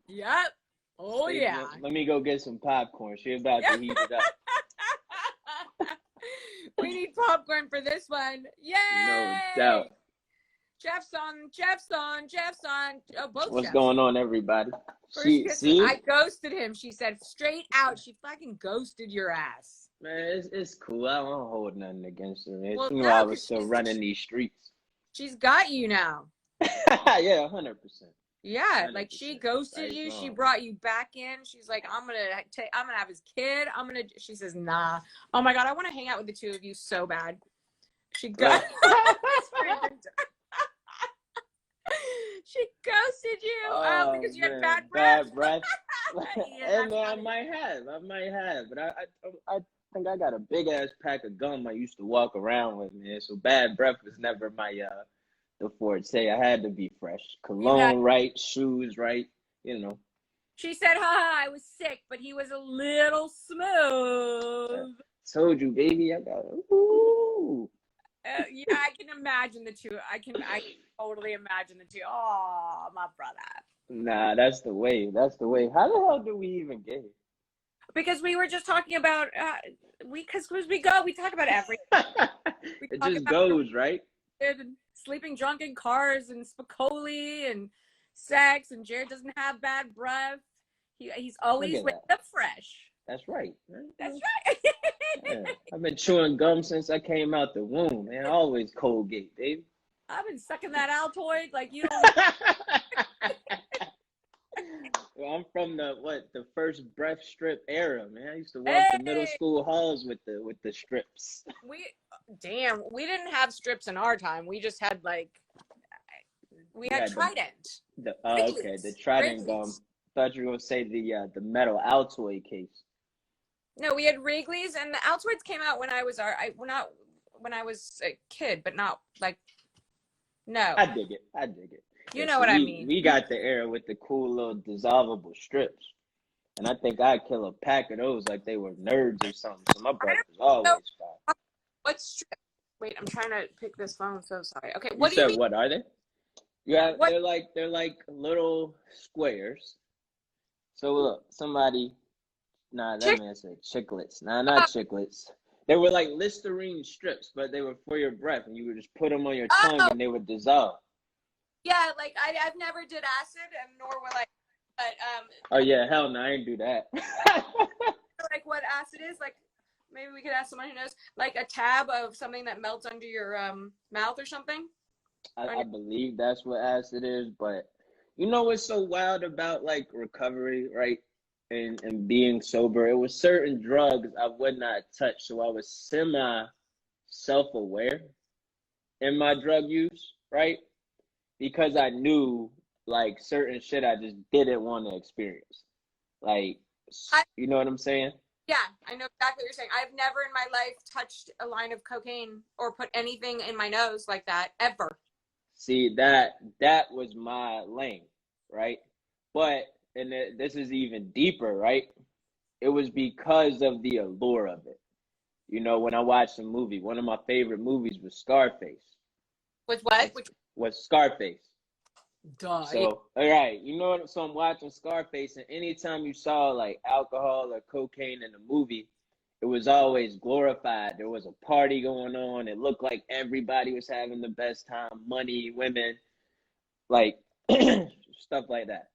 Yep. Oh, yeah. Let me go get some popcorn. She about to heat it up. We need popcorn for this one. Yay! No doubt. Chef's on. Oh, both What's chefs. going on, everybody? See? I ghosted him. She said straight out. She fucking ghosted your ass. Man, it's cool. I don't hold nothing against her. Well, you know, I was still running these streets. She's got you now. Yeah, 100%. Yeah, like she ghosted you. She brought you back in. She's like, I'm gonna have his kid. She says, nah. Oh my god, I want to hang out with the two of you so bad. She got. She ghosted you because you had bad breath. And I might have, but I think I got a big ass pack of gum I used to walk around with, man. So bad breath was never my the forte. I had to be fresh. Cologne right, shoes right, you know. She said, "Ha, I was sick, but he was a little smooth." Told you, baby. I got it. Ooh. Yeah, I can imagine the two. I can totally imagine the two. Oh, my brother. Nah, that's the way. That's the way. How the hell do we even get here? Because we were just talking about we talk about everything. It just goes, right? Sleeping drunk in cars and Spicoli and sex, and Jarrod doesn't have bad breath. He's always waking up fresh. That's right. That's right. Yeah. I've been chewing gum since I came out the womb, man. Always Colgate, baby. I've been sucking that Altoid like you don't. Well, I'm from the first breath strip era, man. I used to walk the middle school halls with the strips. We didn't have strips in our time. We just had we had Trident. Okay, the Trident gum. Thought you were gonna say the metal Altoid case. No, we had Wrigley's, and the Altoids came out when I was when I was a kid, but not no. I dig it. You know what I mean. We got the era with the cool little dissolvable strips. And I think I'd kill a pack of those like they were nerds or something. So my breath was always fine. What strip? Wait, I'm trying to pick this phone. So sorry. Okay, what do you mean? What are they? Yeah, they're like little squares. So look, that man said chiclets. Nah, not chiclets. They were like Listerine strips, but they were for your breath, and you would just put them on your tongue, and they would dissolve. Yeah, like I've never did acid, and nor will I. But Oh yeah, hell no, I ain't do that. Like what acid is? Like maybe we could ask someone who knows. Like a tab of something that melts under your mouth or something. I believe that's what acid is, but you know what's so wild about like recovery, right? And being sober, it was certain drugs I would not touch, so I was semi self-aware in my drug use, right? Because I knew like certain shit I just didn't want to experience. Like, you know what I'm saying? Yeah, I know exactly what you're saying. I've never in my life touched a line of cocaine or put anything in my nose like that, ever. See, that was my lane, right? But, and this is even deeper, right? It was because of the allure of it. You know, when I watched a movie, one of my favorite movies was Scarface. With what? Was Scarface. Duh. So, all right, you know what? So I'm watching Scarface, and anytime you saw like alcohol or cocaine in the movie, it was always glorified. There was a party going on. It looked like everybody was having the best time, money, women, like stuff like that.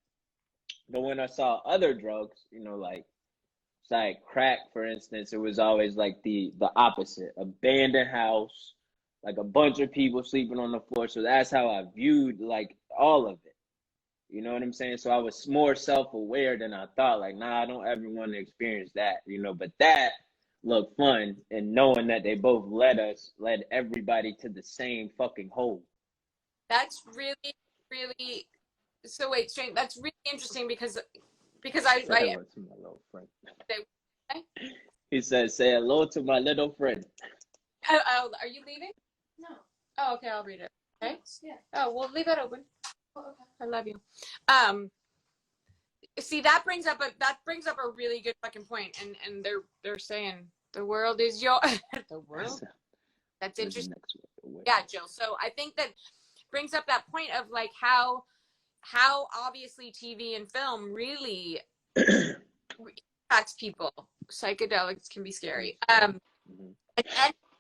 But when I saw other drugs, you know, like crack, for instance, it was always like the opposite. Abandoned house, like a bunch of people sleeping on the floor. So that's how I viewed like all of it. You know what I'm saying? So I was more self-aware than I thought. Like, nah, I don't ever want to experience that, you know, but that looked fun. And knowing that they both led everybody to the same fucking hole. That's really, really, so wait, Shane, that's really interesting because I say hello to my little friend. He said, say hello to my little friend. Oh, are you leaving? No. Oh, okay, I'll read it. Okay? Yeah. Oh, well, leave that open. Oh, okay. I love you. See, that brings up a really good fucking point, and they're saying the world is your the world. That's interesting. Yeah, Jill. So I think that brings up that point of like how obviously TV and film really impacts people. Psychedelics can be scary. And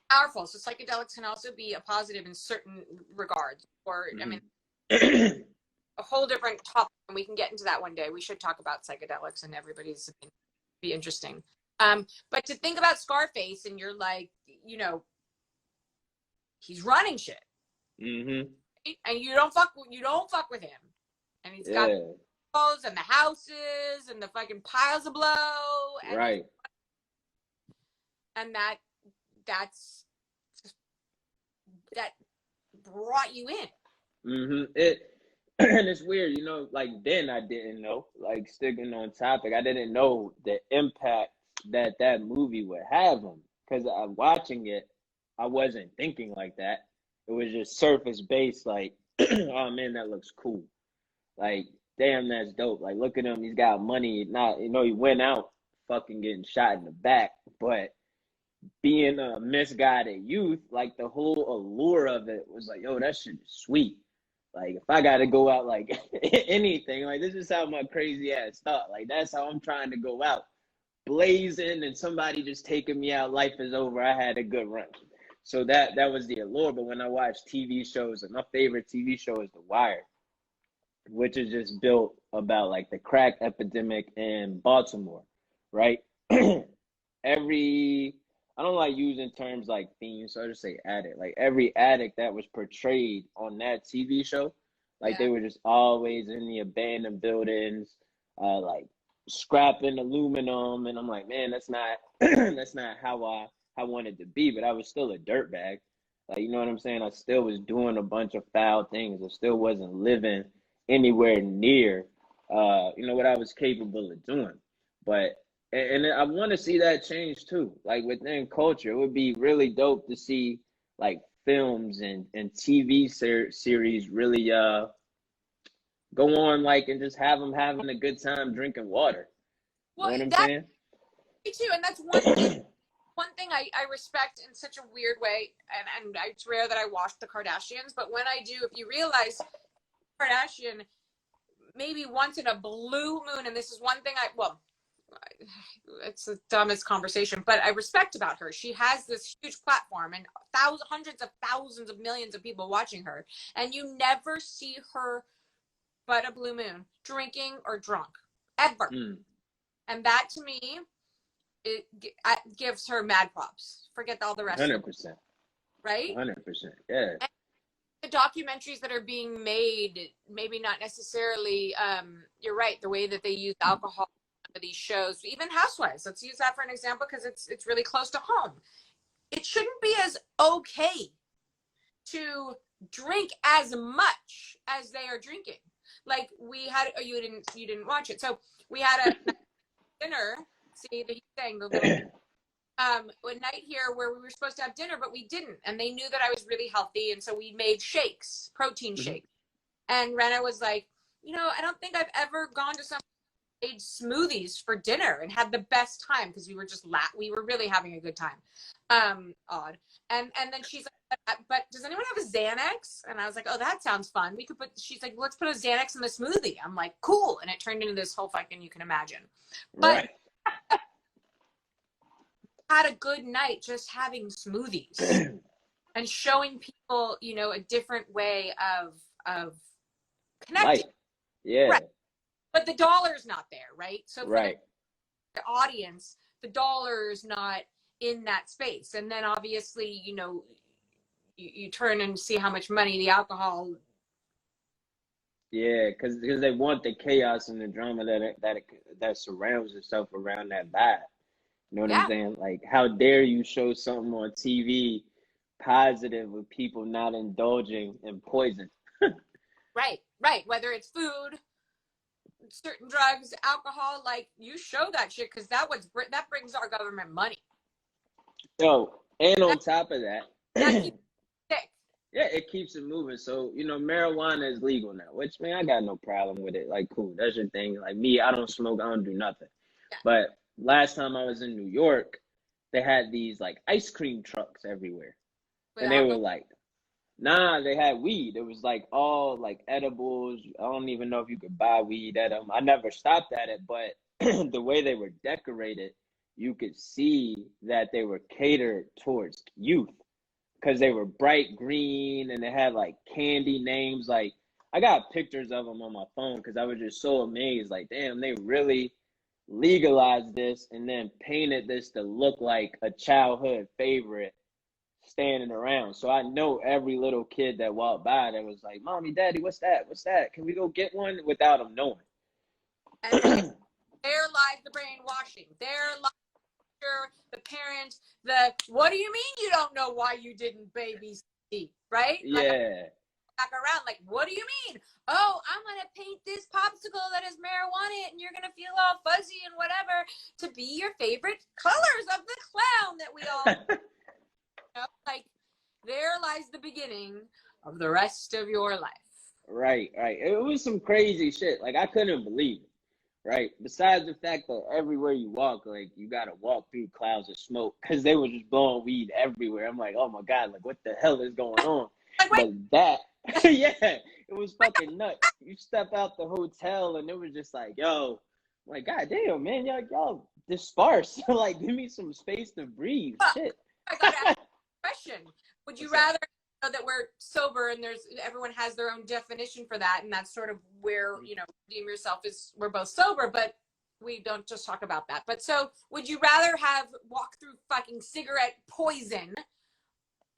powerful. So psychedelics can also be a positive in certain regards. Or I mean, a whole different topic, and we can get into that one day. We should talk about psychedelics and everybody's opinion. Be interesting. But to think about Scarface, and you're like, you know, he's running shit, and you don't fuck with him, and he's got the clothes and the houses and the fucking piles of blow, and right, and that brought you in. And it's weird, you know, like then I didn't know, like sticking on topic, I didn't know the impact that movie would have on me, because watching it, I wasn't thinking like that. It was just surface based, like, oh man, that looks cool. Like, damn, that's dope. Like, look at him. He's got money. Not, he went out fucking getting shot in the back, but being a misguided youth, like the whole allure of it was like, yo, that shit is sweet. Like, if I got to go out, like anything, like this is how my crazy ass thought. Like, that's how I'm trying to go out, blazing, and somebody just taking me out. Life is over. I had a good run. So that was the allure. But when I watch TV shows, and my favorite TV show is The Wire, which is just built about like the crack epidemic in Baltimore, right? I don't like using terms like theme, so I just say addict. Like every addict that was portrayed on that TV show, like they were just always in the abandoned buildings, like scrapping aluminum, and I'm like, man, that's not that's not how I wanted to be. But I was still a dirtbag. Like, you know what I'm saying? I still was doing a bunch of foul things. I still wasn't living anywhere near what I was capable of doing. But and I want to see that change too. Like within culture, it would be really dope to see like films and TV series really go on, like, and just have them having a good time drinking water. Well, you know what I'm saying? Me too, and that's one thing I respect in such a weird way, and it's rare that I watch the Kardashians, but when I do, if you realize Kardashian, maybe once in a blue moon, and this is one thing it's the dumbest conversation, but I respect about her. She has this huge platform and hundreds of thousands of millions of people watching her, and you never see her but a blue moon drinking or drunk ever. And that to me, it gives her mad props. Forget all the rest 100%. of it. Right? 100%. Yeah. And the documentaries that are being made, maybe not necessarily, you're right, the way that they use alcohol for these shows, even Housewives, let's use that for an example because it's really close to home. It shouldn't be as okay to drink as much as they are drinking. Like we had, you didn't watch it. So we had a dinner. See, he's saying the little one night here where we were supposed to have dinner, but we didn't, and they knew that I was really healthy, and so we made shakes, protein shakes. And Rena was like, I don't think I've ever gone to some made smoothies for dinner and had the best time because we were just we were really having a good time. Odd. And then she's like, but does anyone have a Xanax? And I was like, oh, that sounds fun. We could she's like, let's put a Xanax in the smoothie. I'm like, cool. And it turned into this whole fucking, you can imagine. But had a good night just having smoothies and showing people, a different way of connecting. Yeah. Right. But the dollar's not there, right? So for right. the audience, the dollar's not in that space. And then obviously, you turn and see how much money the alcohol. Yeah, because they want the chaos and the drama that surrounds itself around that vibe. You know what I'm saying? Like, how dare you show something on TV positive with people not indulging in poison? Right. Whether it's food, certain drugs, alcohol, like you show that shit because that brings our government money. Yo, and on top of that, that keeps it sick. Yeah, it keeps it moving. So, marijuana is legal now, which, man, I got no problem with it. Like, cool, that's your thing. Like me, I don't smoke, I don't do nothing. Yeah. But last time I was in New York, they had these like ice cream trucks everywhere. And they were like, nah, they had weed. It was like all like edibles. I don't even know if you could buy weed at them. I never stopped at it, but the way they were decorated, you could see that they were catered towards youth because they were bright green and they had like candy names. Like, I got pictures of them on my phone because I was just so amazed. Like, damn, they really legalized this and then painted this to look like a childhood favorite standing around. So I know every little kid that walked by that was like, Mommy, Daddy, what's that? What's that? Can we go get one? Without them knowing. And there lies the brainwashing. There lies the parent, what do you mean you don't know why you didn't babysit, right? Yeah. Like, back around, like, what do you mean? Oh, I'm going to paint this popsicle that has marijuana and you're going to feel all fuzzy and whatever to be your favorite colors of the clown that we all like, there lies the beginning of the rest of your life. Right. It was some crazy shit. Like I couldn't believe it. Right. Besides the fact that everywhere you walk, like you gotta walk through clouds of smoke because they were just blowing weed everywhere. I'm like, oh my God, like what the hell is going on? Like, But that, yeah, it was fucking nuts. You step out the hotel and it was just like, yo, like God damn, man, y'all disperse. Like, give me some space to breathe. Shit. I gotta ask a question. Would you What's rather know that we're sober and everyone has their own definition for that, and that's sort of where, you know, deem yourself is we're both sober, but we don't just talk about that. But so would you rather have walk through fucking cigarette poison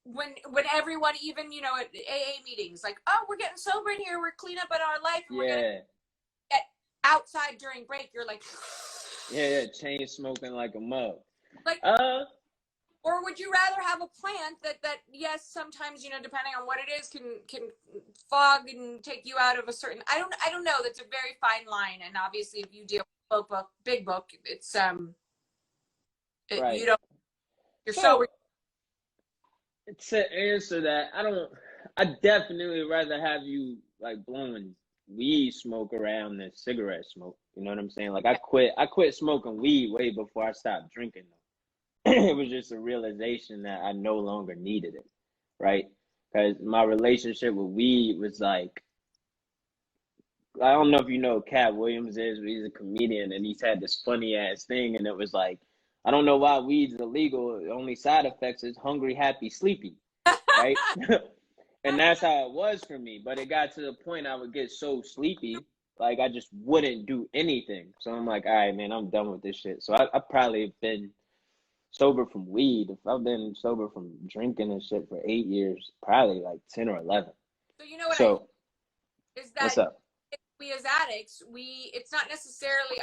when everyone, even, you know, at AA meetings, like, oh, we're getting sober in here, we're clean up in our life, and we're gonna get outside during break, you're like yeah, chain smoking like a mug. Like, or would you rather have a plant that yes, sometimes, you know, depending on what it is, can fog and take you out of a certain, I don't know, that's a very fine line. And obviously if you deal with big book, it's Right. you don't, you're So sober. to answer that, I definitely rather have you like blowing weed smoke around than cigarette smoke. You know what I'm saying? Like I quit smoking weed way before I stopped drinking though. It was just a realization that I no longer needed it, right? Because my relationship with weed was like, I don't know if you know who Cat Williams is, but he's a comedian and he's had this funny ass thing, and it was like, I don't know why weed's illegal. The only side effects is hungry, happy, sleepy, right? And that's how it was for me. But it got to the point I would get so sleepy, like I just wouldn't do anything. So I'm like, all right, man, I'm done with this shit. So I probably have been sober from weed. If I've been sober from drinking and shit for 8 years, probably like 10 or 11. So you know what So is what's that up? we as addicts, it's not necessarily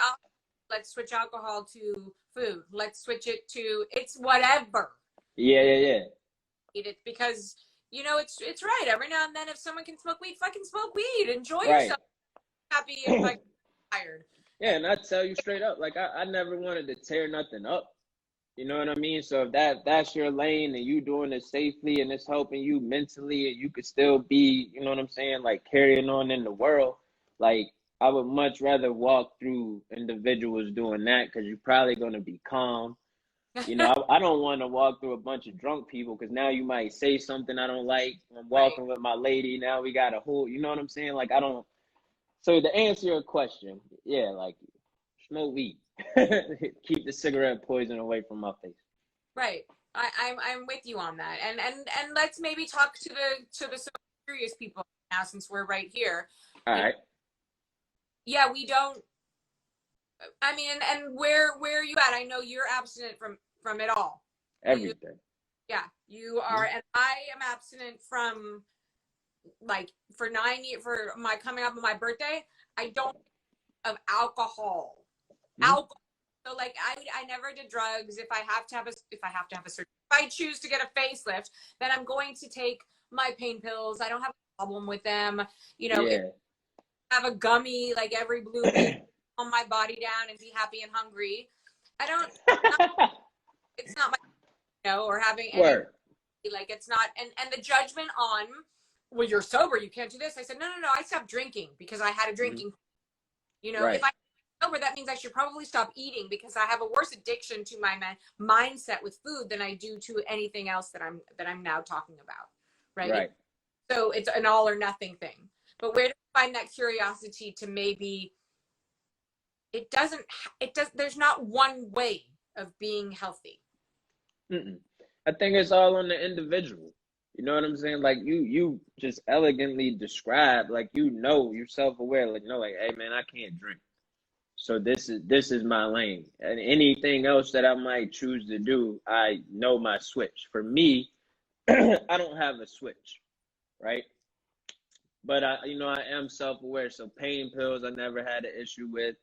let's switch alcohol to food. Let's switch it to it's whatever. Yeah. Eat it because, you know, it's right. Every now and then, if someone can smoke weed, fucking smoke weed. Enjoy yourself. Happy and fucking tired. Yeah, and I tell you straight up, like I never wanted to tear nothing up. You know what I mean? So if that's your lane and you doing it safely and it's helping you mentally and you could still be, you know what I'm saying, like carrying on in the world, like I would much rather walk through individuals doing that because you're probably going to be calm. You know, I don't want to walk through a bunch of drunk people because now you might say something I don't like. I'm walking with my lady. Now we got a whole, you know what I'm saying? Like I don't. So to answer your question, yeah, like smoke weed. Keep the cigarette poison away from my face. Right. I'm with you on that. And let's maybe talk to the serious people now, since we're right here. All right. Yeah, we don't. I mean, and where are you at? I know you're abstinent from it all. Everything. You are, and I am abstinent from, like, for 9 years, for my coming up on my birthday. I don't of alcohol. Alcohol. So like I never did drugs. If I have to have a surgery, if I choose to get a facelift, then I'm going to take my pain pills. I don't have a problem with them. You know, if I have a gummy like every blue week, calm my body down and be happy and hungry. I don't. It's not my, you know, or having any, like it's not. And the judgment on, well, you're sober, you can't do this. I said no. I stopped drinking because I had a drinking. You know, if I sober, that means I should probably stop eating because I have a worse addiction to my mindset with food than I do to anything else that I'm now talking about. Right. So it's an all or nothing thing. But where do you find that curiosity to maybe there's not one way of being healthy. I think it's all on the individual. You know what I'm saying? Like you just elegantly describe, like, you know, you're self-aware, like, no, like, hey man, I can't drink. So this is my lane. And anything else that I might choose to do, I know my switch. For me, I don't have a switch, right? But I am self-aware. So pain pills, I never had an issue with.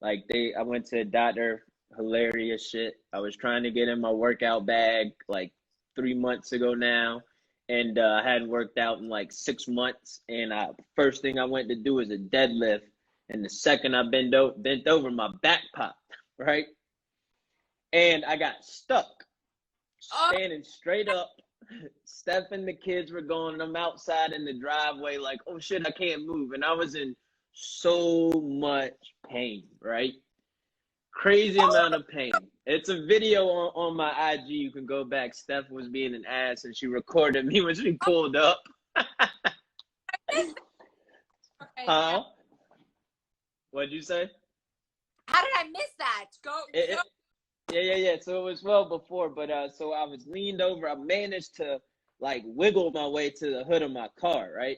Like I went to a doctor, hilarious shit. I was trying to get in my workout bag like 3 months ago now. And I hadn't worked out in like 6 months. And first thing I went to do is a deadlift. And the second I bent over, my back popped, right? And I got stuck, standing straight up. Steph and the kids were going. I'm outside in the driveway, like, oh shit, I can't move. And I was in so much pain, right? Crazy amount of pain. It's a video on my IG. You can go back. Steph was being an ass, and she recorded me when she pulled up. Huh? What'd you say? How did I miss that? Go. Yeah. So it was well before, but so I was leaned over. I managed to like wiggle my way to the hood of my car, right?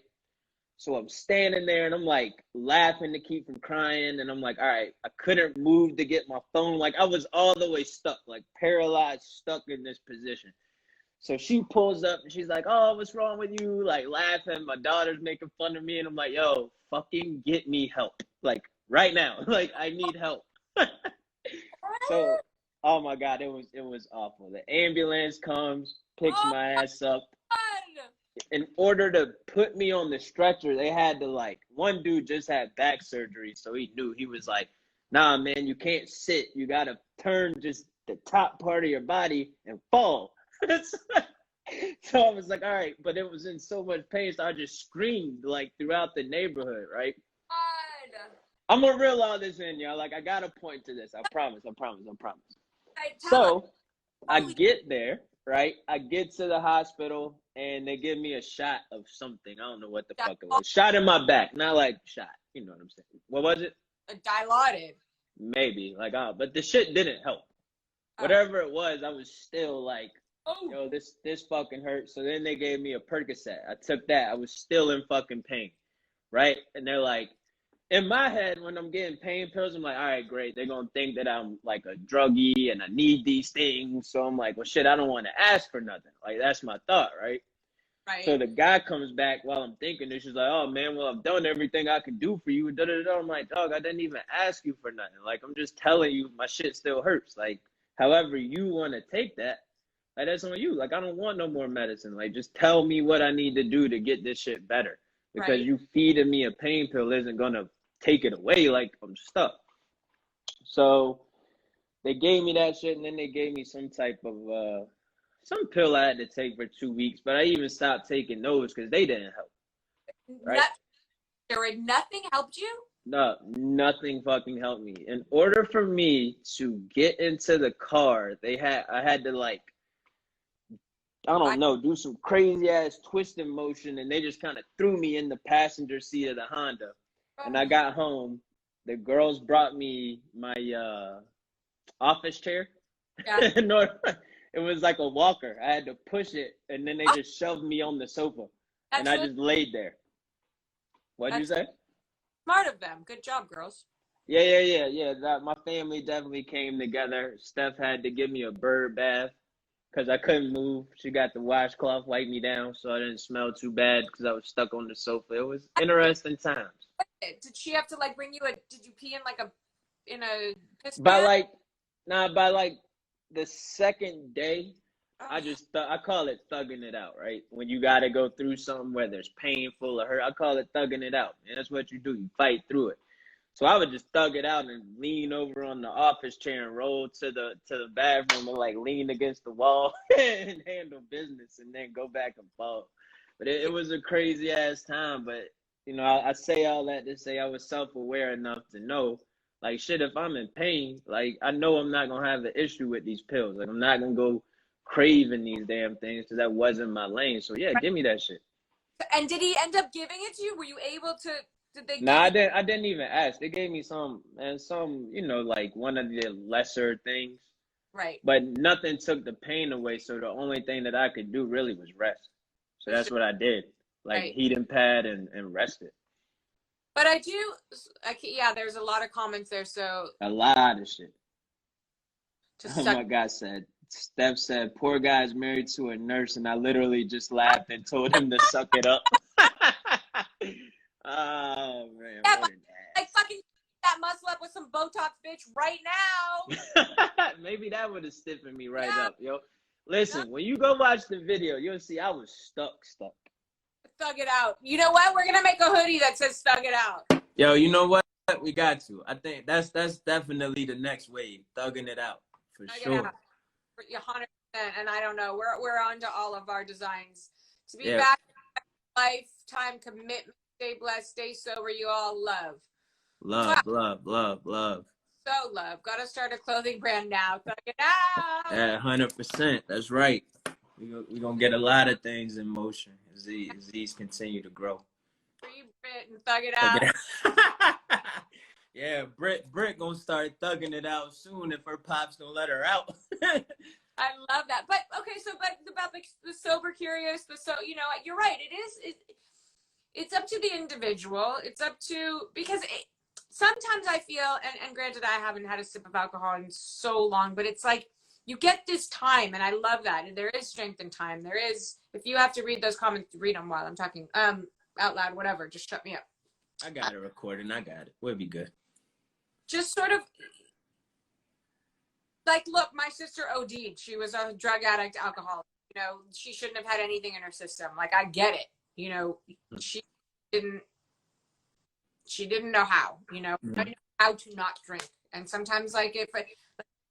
So I'm standing there and I'm like laughing to keep from crying, and I'm like, all right, I couldn't move to get my phone. Like I was all the way stuck, like paralyzed, stuck in this position. So she pulls up and she's like, oh, what's wrong with you? Like laughing. My daughter's making fun of me, and I'm like, yo, fucking get me help. Like right now. Like I need help. So, oh my God, it was awful. The ambulance comes, picks my ass up. In order to put me on the stretcher, they had to like, one dude just had back surgery, so he knew. He was like, nah, man, you can't sit. You got to turn just the top part of your body and fall. So I was like, all right, but it was in so much pain, so I just screamed like throughout the neighborhood, right? I'm gonna reel all this in, y'all. Like I got to point to this. I promise. So I get there, right? I get to the hospital and they give me a shot of something. I don't know what the fuck it was. Shot in my back, not like shot. You know what I'm saying? What was it? Dilaudid. Maybe like but the shit didn't help. Whatever it was, I was still like, yo, this fucking hurts. So then they gave me a Percocet. I took that. I was still in fucking pain, right? And they're like, in my head, when I'm getting pain pills, I'm like, all right, great. They're going to think that I'm like a druggie and I need these things. So I'm like, well, shit, I don't want to ask for nothing. Like, that's my thought, right? Right. So the guy comes back while I'm thinking this. She's like, oh, man, well, I've done everything I could do for you. Da-da-da-da. I'm like, dog, I didn't even ask you for nothing. Like, I'm just telling you my shit still hurts. Like, however you want to take that, like, that's on you. Like, I don't want no more medicine. Like, just tell me what I need to do to get this shit better. Because you feeding me a pain pill isn't going to take it away. Like, I'm stuck. So they gave me that shit, and then they gave me some type of some pill I had to take for 2 weeks, but I even stopped taking those because they didn't help. Right? Jarrod, nothing helped you? No, nothing fucking helped me. In order for me to get into the car, I had to like, I don't know, do some crazy ass twisting motion, and they just kind of threw me in the passenger seat of the Honda. And I got home. The girls brought me my office chair. Yeah. No, it was like a walker. I had to push it, and then they just shoved me on the sofa, and I just laid there. What'd you say? Smart of them. Good job, girls. Yeah. My family definitely came together. Steph had to give me a bird bath because I couldn't move. She got the washcloth, wipe me down so I didn't smell too bad because I was stuck on the sofa. It was interesting times. Did she have to like bring you did you pee in a piss By pan? by the second day, I call it thugging it out, right? When you got to go through something where there's painful or hurt, I call it thugging it out. And that's what you do. You fight through it. So I would just thug it out and lean over on the office chair and roll to the bathroom and like lean against the wall and handle business and then go back and fall. But it was a crazy ass time. But you know, I say all that to say I was self-aware enough to know, like, shit, if I'm in pain, like, I know I'm not going to have an issue with these pills. Like, I'm not going to go craving these damn things because that wasn't my lane. So, yeah, give me that shit. And did he end up giving it to you? Were you able to, did they I didn't even ask. They gave me some, you know, like one of the lesser things. Right. But nothing took the pain away. So the only thing that I could do really was rest. So that's what I did. Like heating pad and rested. But there's a lot of comments there. So a lot of shit. My God Steph said, poor guy's married to a nurse, and I literally just laughed and told him to suck it up. Oh man. Yeah, but like fucking that muscle up with some Botox, bitch, right now. Maybe that would have stiffened me right up, yo. Listen, when you go watch the video, you'll see I was stuck. Thug it out. You know what? We're gonna make a hoodie that says "Thug it out." Yo, you know what? We got to. I think that's definitely the next wave. Thugging it out for sure. 100%. And I don't know, we're on to all of our designs. To be Yeah. back, lifetime commitment, stay blessed, stay sober, you all love. Love, love, love, love. So love. Gotta start a clothing brand now. Thug it out. 100%. That's right. We're going to get a lot of things in motion as these continue to grow. Free Brit and thug it out. Yeah, Brit going to start thugging it out soon if her pops don't let her out. I love that. But okay, so but about the sober curious, you know, you're right. It's up to the individual. It's up to, because sometimes I feel, and granted I haven't had a sip of alcohol in so long, but it's like you get this time, and I love that. And there is strength in time. There is, if you have to read those comments, read them while I'm talking out loud, whatever, just shut me up. I got it recording. I got it. We'll be good. Just sort of like, look, my sister OD'd. She was a drug addict, alcoholic. You know, she shouldn't have had anything in her system. Like, I get it. You know, she didn't know how, you know, I know how to not drink. And sometimes, like, if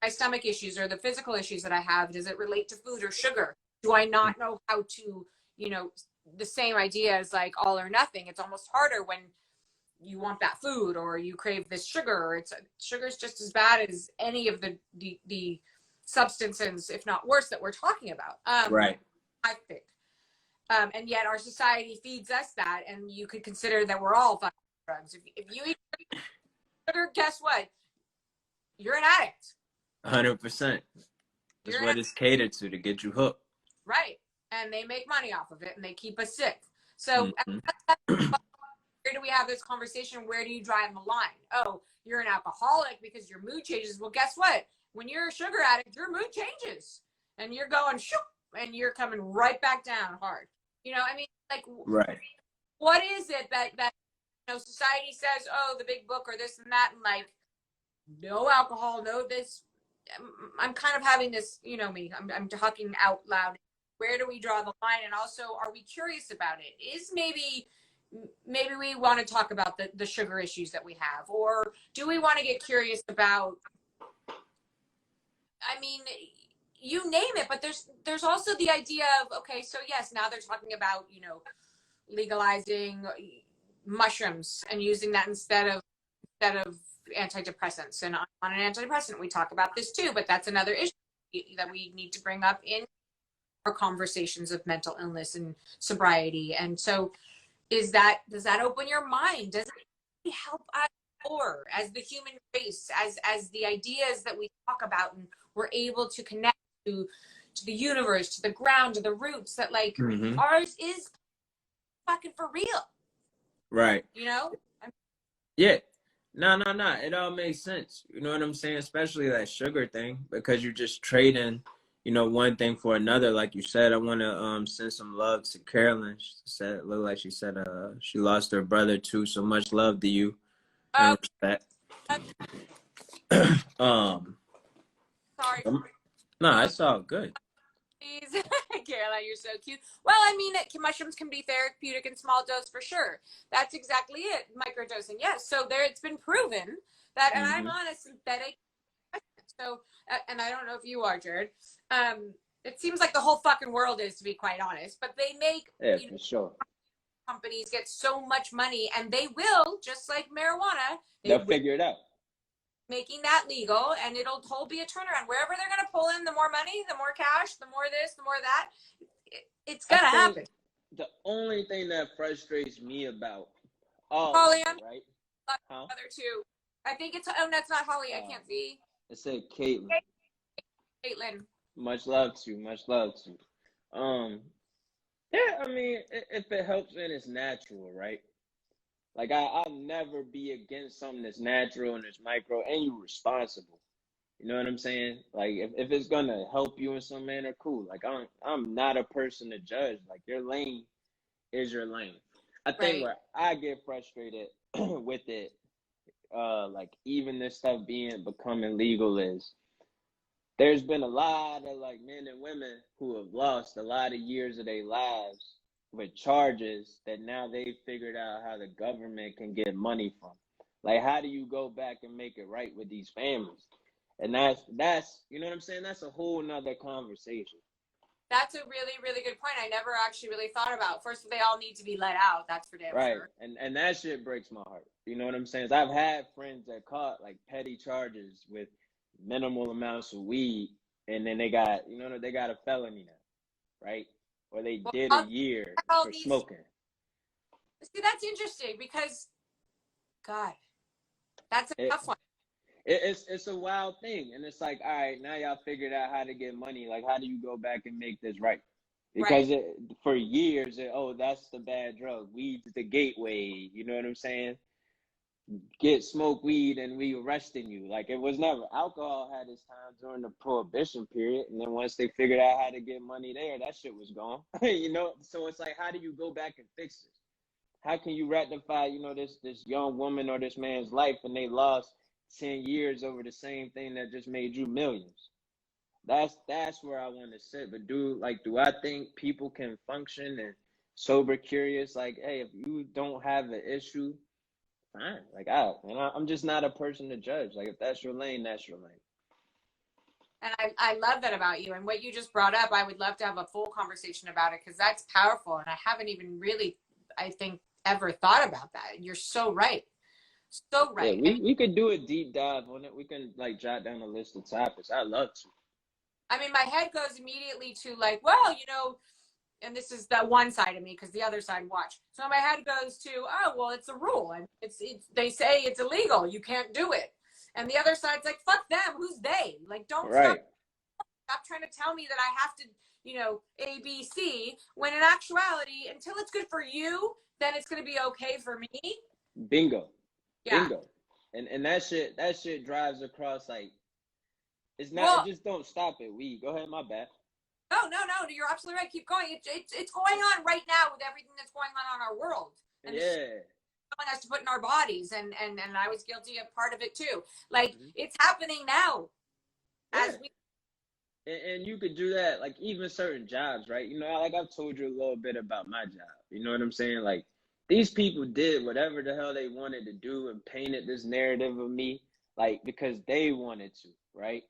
my stomach issues or the physical issues that I have, does it relate to food or sugar? Do I not know how to, you know, the same idea as like all or nothing. It's almost harder when you want that food or you crave this sugar. Sugar is just as bad as any of the substances, if not worse, that we're talking about. Right. I think. And yet our society feeds us that, and you could consider that we're all fucking drugs. If you eat sugar, guess what? You're an addict. 100%. That's what it's catered to get you hooked. Right. And they make money off of it, and they keep us sick. So where do we have this conversation? Where do you drive the line? Oh, you're an alcoholic because your mood changes. Well, guess what? When you're a sugar addict, your mood changes. And you're going, shoop, and you're coming right back down hard. You know, I mean, like, right. What is it that you know, society says, oh, the big book or this and that, and like, no alcohol, no this. I'm kind of having this, you know me, I'm talking out loud. Where do we draw the line? And also, are we curious about it? Is maybe we want to talk about the sugar issues that we have, or do we want to get curious about, I mean, you name it, but there's also the idea of, okay, so yes, now they're talking about, you know, legalizing mushrooms and using that instead of antidepressants. And on an antidepressant, we talk about this too, but that's another issue that we need to bring up in our conversations of mental illness and sobriety. And so does that open your mind? Does it help us more as the human race, as the ideas that we talk about, and we're able to connect to the universe, to the ground, to the roots, that like ours is fucking for real. Right. You know? Yeah. No. It all makes sense. You know what I'm saying? Especially that sugar thing, because you're just trading, you know, one thing for another. Like you said, I want to send some love to Carolyn. She said, it looked like she said she lost her brother too. So much love to you. And respect. Sorry. No, it's all good. Please. Caroline, you're so cute. Well, I mean, mushrooms can be therapeutic in small dose for sure. That's exactly it. Microdosing, yes. So it's been proven that, and I'm on a synthetic. So, and I don't know if you are, Jarrod. It seems like the whole fucking world is, to be quite honest. But they make, for sure. Companies get so much money, and they will, just like marijuana, they'll figure it out. Making that legal, and it'll be a turnaround. Wherever they're going to pull in the more money, the more cash, the more this, the more that, it's going to happen. The only thing that frustrates me about Holly, right? Other two. I think it's, oh, that's not Holly. I can't see. It said Caitlin. Caitlin. Much love to you. Much love to you. Yeah, I mean, if it helps and it's natural, right? Like, I'll never be against something that's natural and it's micro and you're responsible. You know what I'm saying? Like, if it's going to help you in some manner, cool. Like, I'm not a person to judge. Like, your lane is your lane. I think where I get frustrated with it, like, even this stuff becoming legal, is there's been a lot of, like, men and women who have lost a lot of years of their lives with charges that now they figured out how the government can get money from. Like, how do you go back and make it right with these families? And that's you know what I'm saying? That's a whole nother conversation. That's a really, really good point. I never actually really thought about. First, they all need to be let out. That's for damn sure. And that shit breaks my heart. You know what I'm saying? I've had friends that caught like petty charges with minimal amounts of weed, and then they got a felony now, right? Or they did a year for smoking. See, that's interesting because, God, that's a tough one. It's a wild thing, and it's like, all right, now y'all figured out how to get money. Like, how do you go back and make this right? Because for years, that's the bad drug. Weed's the gateway. You know what I'm saying? Smoke weed and we arresting you. Like, it was never. Alcohol had its time during the prohibition period, and then once they figured out how to get money there, that shit was gone. You know, so it's like, how do you go back and fix this? How can you rectify, this young woman or this man's life, and they lost 10 years over the same thing that just made you millions? That's where I want to sit. But do I think people can function and sober curious? Like, hey, if you don't have an issue, fine. Like, I'm just not a person to judge. Like, if that's your lane, that's your lane. And I love that about you. And what you just brought up, I would love to have a full conversation about it, because that's powerful. And I haven't even really, I think, ever thought about that. You're so right. So right. Yeah, we could do a deep dive on it. We can jot down a list of topics. I'd love to. I mean, my head goes immediately to well, and this is the one side of me because the other side watch. So my head goes to, oh, well, it's a rule, and it's they say it's illegal. You can't do it. And the other side's like, fuck them. Who's they? Like, don't stop trying to tell me that I have to, A, B, C, when in actuality, until it's good for you, then it's going to be okay for me. Bingo. Yeah. Bingo. And that shit drives across, like, it's not, just don't stop at weed. Go ahead, my bad. No, you're absolutely right. Keep going. It's going on right now with everything that's going on our world. And telling us to put in our bodies, and I was guilty of part of it too. Like, it's happening now. And you could do that, like, even certain jobs, right? Like, I've told you a little bit about my job. You know what I'm saying? Like, these people did whatever the hell they wanted to do and painted this narrative of me, like, because they wanted to, right?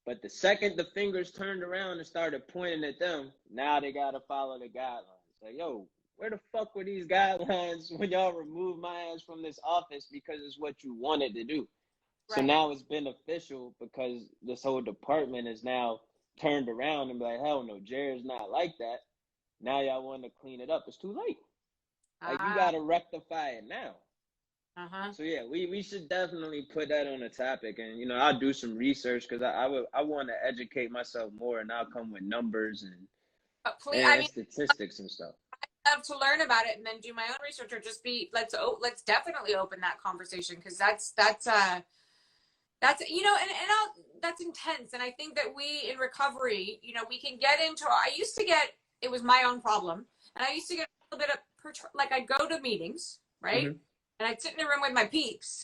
But the second the fingers turned around and started pointing at them, now they got to follow the guidelines. Like, yo, where the fuck were these guidelines when y'all removed my ass from this office because it's what you wanted to do? Right. So now it's beneficial because this whole department is now turned around and be like, hell no, Jarrod's not like that. Now y'all want to clean it up. It's too late. Like, you got to rectify it now. So yeah, we should definitely put that on the topic, and I'll do some research because I want to educate myself more, and I'll come with numbers and statistics and stuff. I love to learn about it and then do my own research, or just let's definitely open that conversation, because that's that's intense. And I think that we in recovery, we can get into. It was my own problem, and I used to get a little bit of I'd go to meetings, right? And I'd sit in a room with my peeps,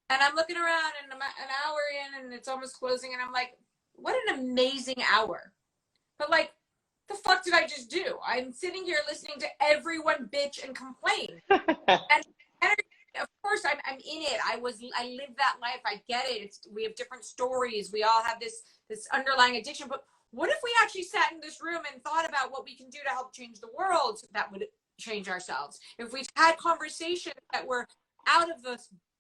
and I'm looking around, and I'm an hour in, and it's almost closing, and I'm like, what an amazing hour. But, like, the fuck did I just do? I'm sitting here listening to everyone bitch and complain. and of course, I'm in it. I live that life. I get it. We have different stories. We all have this underlying addiction. But what if we actually sat in this room and thought about what we can do to help change the world? That would change ourselves. If we had conversations that were out of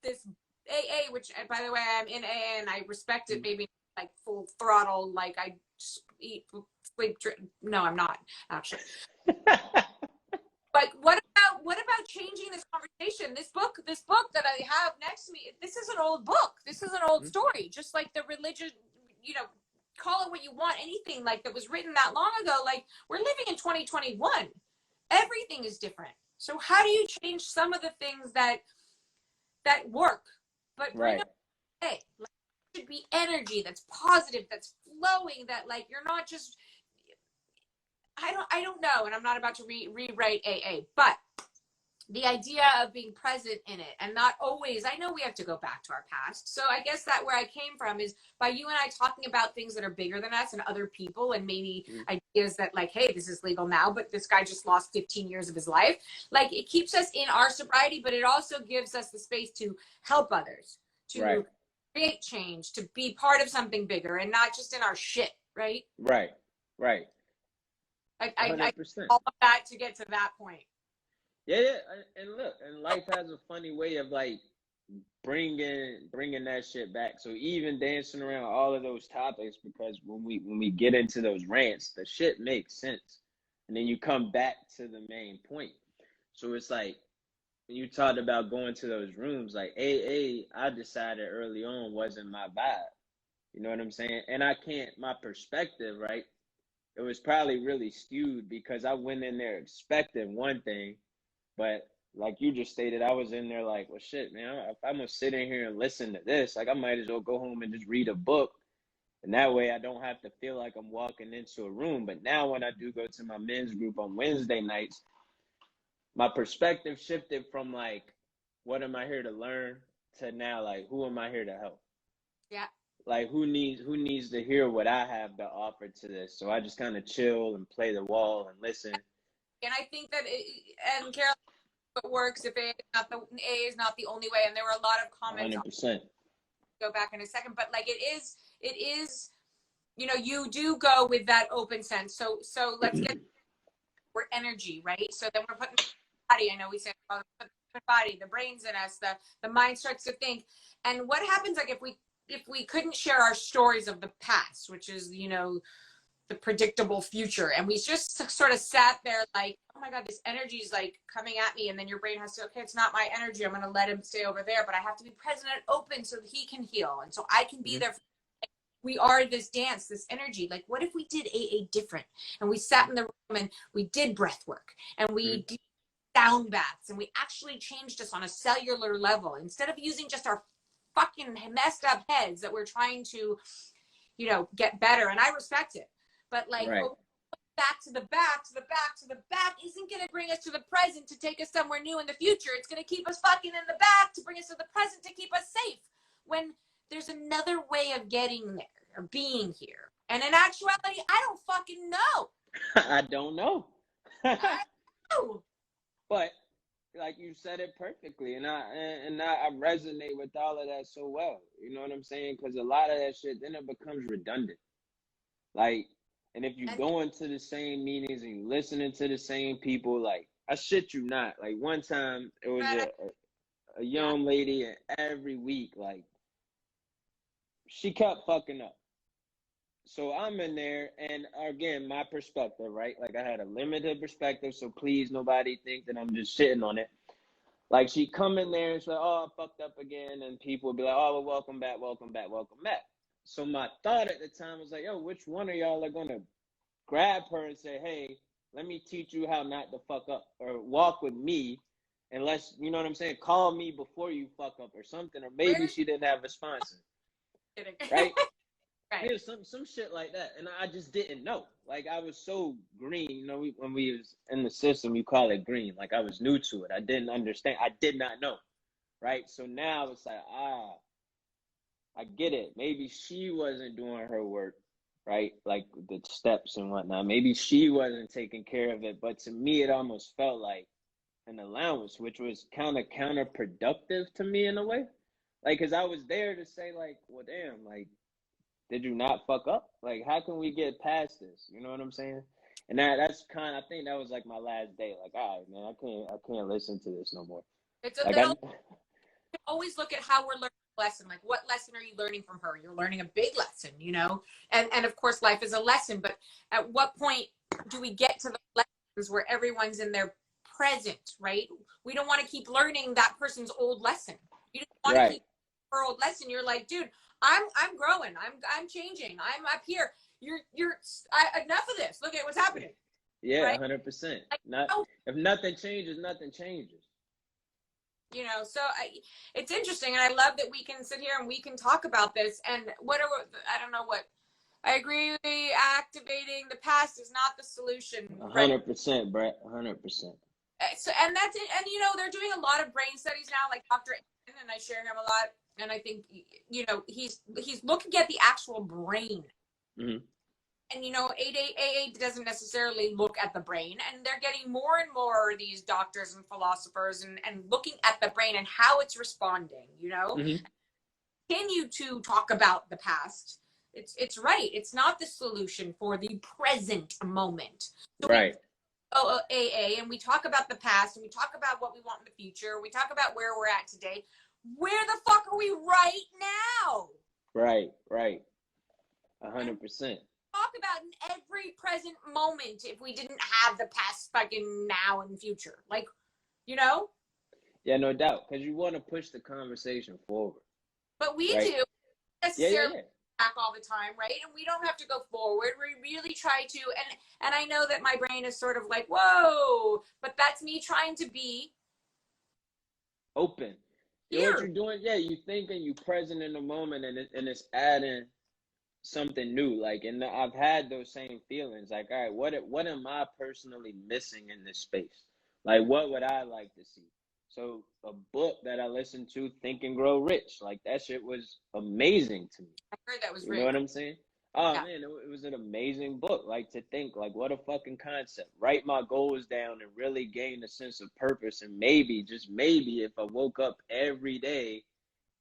this AA, which, by the way, I'm in AA and I respect it, maybe like full throttle, like I eat, sleep, drink. No, I'm not actually. But what about changing this conversation? This book that I have next to me, this is an old book. This is an old story, just like the religion, call it what you want, anything like that was written that long ago. Like, we're living in 2021. Everything is different. So how do you change some of the things that work, but bring up, hey, like, it should be energy that's positive, that's flowing, that, like, you're not just, I don't know, and I'm not about to rewrite AA, but the idea of being present in it, and not always, I know we have to go back to our past. So I guess that where I came from is by you and I talking about things that are bigger than us and other people, and maybe ideas that, like, hey, this is legal now, but this guy just lost 15 years of his life. Like, it keeps us in our sobriety, but it also gives us the space to help others, to create change, to be part of something bigger and not just in our shit, right? Right. I 100%. all of that to get to that point. Yeah, and look, and life has a funny way of like bringing that shit back. So even dancing around all of those topics, because when we get into those rants, the shit makes sense, and then you come back to the main point. So it's like when you talked about going to those rooms, like I decided early on wasn't my vibe. You know what I'm saying? And I can't, my perspective, right? It was probably really skewed because I went in there expecting one thing, but like you just stated, I was in there like, well, shit, man, if I'm gonna sit in here and listen to this, like I might as well go home and just read a book. And that way I don't have to feel like I'm walking into a room. But now when I do go to my men's group on Wednesday nights, my perspective shifted from like, what am I here to learn, to now like, who am I here to help? Yeah. Like who needs to hear what I have to offer to this? So I just kind of chill and play the wall and listen. And I think that and Carol, it works if A is not the only way. And there were a lot of comments. 100%. Go back in a second, but like it is, you know, you do go with that open sense. So let's get, we're energy, right? So then we're putting the body. I know we said about the body, the brains in us, the mind starts to think. And what happens, like if we couldn't share our stories of the past, which is, you know, the predictable future, and we just sort of sat there like, oh my god, this energy is like coming at me, and then your brain has to, okay, it's not my energy, I'm going to let him stay over there, but I have to be present and open so that he can heal, and so I can be there. We are this dance, this energy. Like, what if we did AA different, and we sat in the room and we did breath work, and we did sound baths, and we actually changed us on a cellular level, instead of using just our fucking messed up heads that we're trying to, you know, get better. And I respect it. But like, back to the back isn't going to bring us to the present to take us somewhere new in the future. It's going to keep us fucking in the back to bring us to the present to keep us safe, when there's another way of getting there or being here. And in actuality, I don't fucking know. I don't know. I don't know. But like you said it perfectly, and I resonate with all of that so well. You know what I'm saying? Because a lot of that shit then it becomes redundant. Like, and if you go into the same meetings and you listening to the same people, like, I shit you not. Like, one time, it was a young lady, and every week, like, she kept fucking up. So I'm in there, and again, my perspective, right? Like, I had a limited perspective, so please, nobody think that I'm just shitting on it. Like, she come in there and she's like, oh, I fucked up again, and people would be like, oh, well, welcome back. So my thought at the time was like, yo, which one of y'all are going to grab her and say, hey, let me teach you how not to fuck up, or walk with me, and let's, you know what I'm saying, call me before you fuck up or something, or maybe she didn't have a sponsor, right? Right. Yeah, some shit like that, and I just didn't know. Like, I was so green, you know, when we was in the system, you call it green. Like, I was new to it. I didn't understand. I did not know, right? So now it's like, I get it. Maybe she wasn't doing her work, right? Like the steps and whatnot. Maybe she wasn't taking care of it. But to me, it almost felt like an allowance, which was kind of counterproductive to me in a way. Like, because I was there to say, like, well, damn, like, did you not fuck up? Like, how can we get past this? You know what I'm saying? And that's kind of, I think that was like my last day. Like, all right, man, I can't listen to this no more. It's a like, little, always look at how we're learning a lesson. Like, what lesson are you learning from her? You're learning a big lesson, you know? And of course, life is a lesson. But at what point do we get to the lessons where everyone's in their present, right? We don't want to keep learning that person's old lesson. You don't want to keep her old lesson. You're like, dude, I'm growing. I'm changing. I'm up here. You're enough of this. Look at what's happening. Yeah, right? 100%. If nothing changes, nothing changes. You know, so it's interesting, and I love that we can sit here and we can talk about this. And I don't know what. I agree. Activating the past is not the solution. 100%, Brett. 100%. So, and that's it. And you know, they're doing a lot of brain studies now, like Dr. Aaron, and I share him a lot. And I think, you know, he's looking at the actual brain. Mm-hmm. And, you know, AA doesn't necessarily look at the brain. And they're getting more and more these doctors and philosophers and looking at the brain and how it's responding, you know. Mm-hmm. continue to talk about the past, it's right. It's not the solution for the present moment. So Right. AA, and we talk about the past, and we talk about what we want in the future. We talk about where we're at today. Where the fuck are we right now? Right. 100%. Talk about in every present moment if we didn't have the past, fucking now and future. Like, you know? Yeah, no doubt. Because you want to push the conversation forward. But we right? do necessarily Yeah. back all the time, right? And we don't have to go forward. We really try to, and I know that my brain is sort of like, whoa, but that's me trying to be open. You know here. what you're doing? Yeah, you thinking, you present in the moment, and it's adding something new. Like, and I've had those same feelings. Like, all right, what am I personally missing in this space? Like, what would I like to see? So a book that I listened to, Think and Grow Rich, like that shit was amazing to me. I heard that was You rich. know what I'm saying? Oh Yeah. man, it was an amazing book. Like, to think, like, what a fucking concept. Write my goals down and really gain a sense of purpose. And maybe, just maybe, if I woke up every day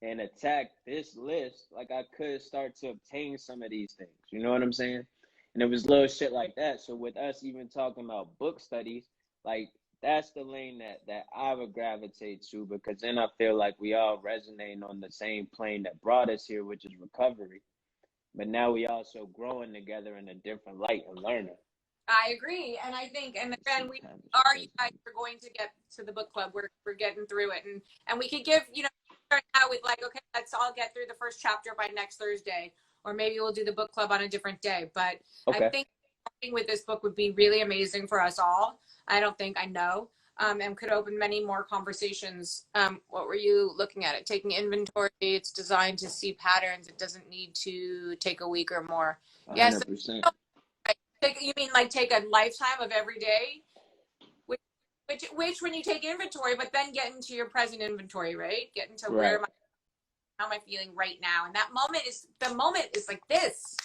and attacked this list, like, I could start to obtain some of these things. You know what I'm saying? And it was little shit like that. So with us even talking about book studies, like, that's the lane that I would gravitate to, because then I feel like we all resonate on the same plane that brought us here, which is recovery. But now we also growing together in a different light and learning. I agree, and I think, and again, we are, you guys are going to get to the book club. We're getting through it, and we could give, you know, start out with like, okay, let's all get through the first chapter by next Thursday, or maybe we'll do the book club on a different day. But okay. I think starting with this book would be really amazing for us all. I know, and could open many more conversations. What were you looking at? It taking inventory. It's designed to see patterns. It doesn't need to take a week or more. 100%. Yes. You mean like take a lifetime of every day, which when you take inventory, but then get into your present inventory, right? Get into where how am I feeling right now? And that moment is like this.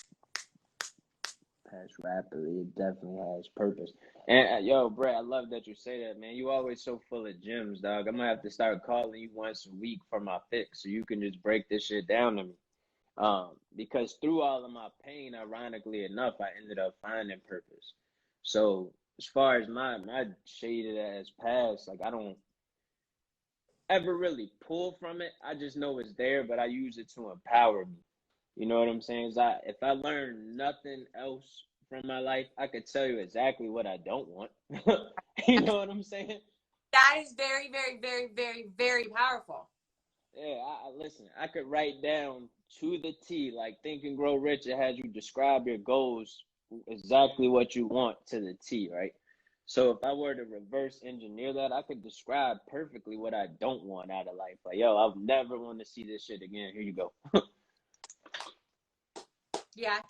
Has rapidly. It definitely has purpose. And yo, Brett, I love that you say that, man. You always so full of gems, dog. I'm gonna have to start calling you once a week for my fix, so you can just break this shit down to me. Because through all of my pain, ironically enough, I ended up finding purpose. So as far as my shaded ass past, like, I don't ever really pull from it. I just know it's there, but I use it to empower me. You know what I'm saying? If I learn nothing else from my life, I could tell you exactly what I don't want. You know what I'm saying? That is very, very, very, very, very powerful. Yeah, listen, I could write down to the T, like Think and Grow Rich. It has you describe your goals, exactly what you want to the T, right? So if I were to reverse engineer that, I could describe perfectly what I don't want out of life. Like, yo, I'll never want to see this shit again. Here you go. Yeah.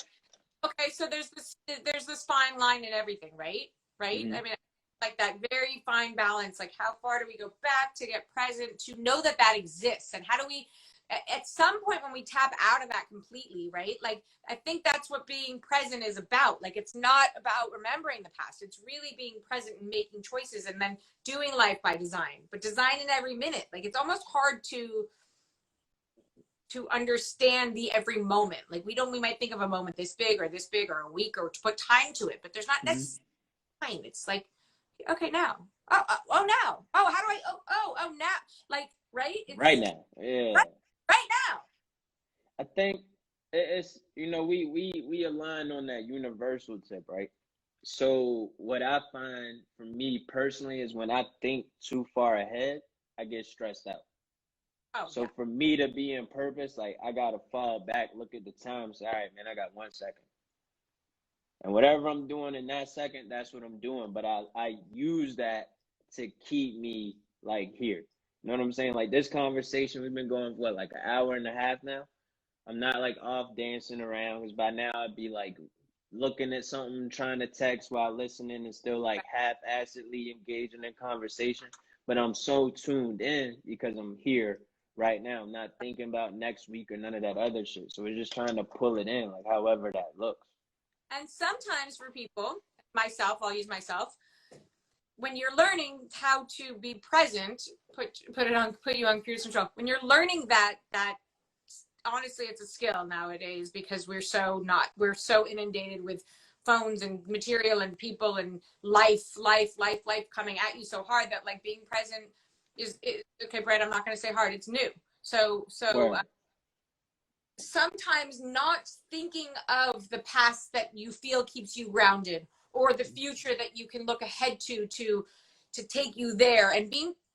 Okay, so there's this fine line in everything, right? Mm-hmm. I mean, like that very fine balance. Like, how far do we go back to get present, to know that exists, and how do we, at some point when we tap out of that completely, right? Like, I think that's what being present is about. Like, it's not about remembering the past. It's really being present and making choices, and then doing life by design, but design in every minute. Like, it's almost hard to understand the every moment. Like, we might think of a moment this big or a week, or to put time to it, but there's not necessarily time. It's like, okay, now. Oh, now. Oh, how do I, now. Like, right? It's, right now. Yeah. Right now. I think it's, you know, we align on that universal tip, right? So what I find for me personally is when I think too far ahead, I get stressed out. Oh, so for me to be in purpose, like, I got to fall back, look at the time, say, all right, man, I got 1 second. And whatever I'm doing in that second, that's what I'm doing. But I use that to keep me, like, here. You know what I'm saying? Like, this conversation, we've been going for, like, an hour and a half now. I'm not, like, off dancing around, because by now I'd be, like, looking at something, trying to text while listening, and still, like, half-assedly engaging in conversation. But I'm so tuned in because I'm here right now. I'm not thinking about next week or none of that other shit. So we're just trying to pull it in, like, however that looks. And sometimes for people, myself, I'll use myself, when you're learning how to be present, put you on cruise control. When you're learning that honestly, it's a skill nowadays because we're so inundated with phones and material and people and life coming at you so hard that like being present is okay, Brett, I'm not going to say hard, it's new. So sometimes not thinking of the past that you feel keeps you grounded, or the future that you can look ahead to take you there, and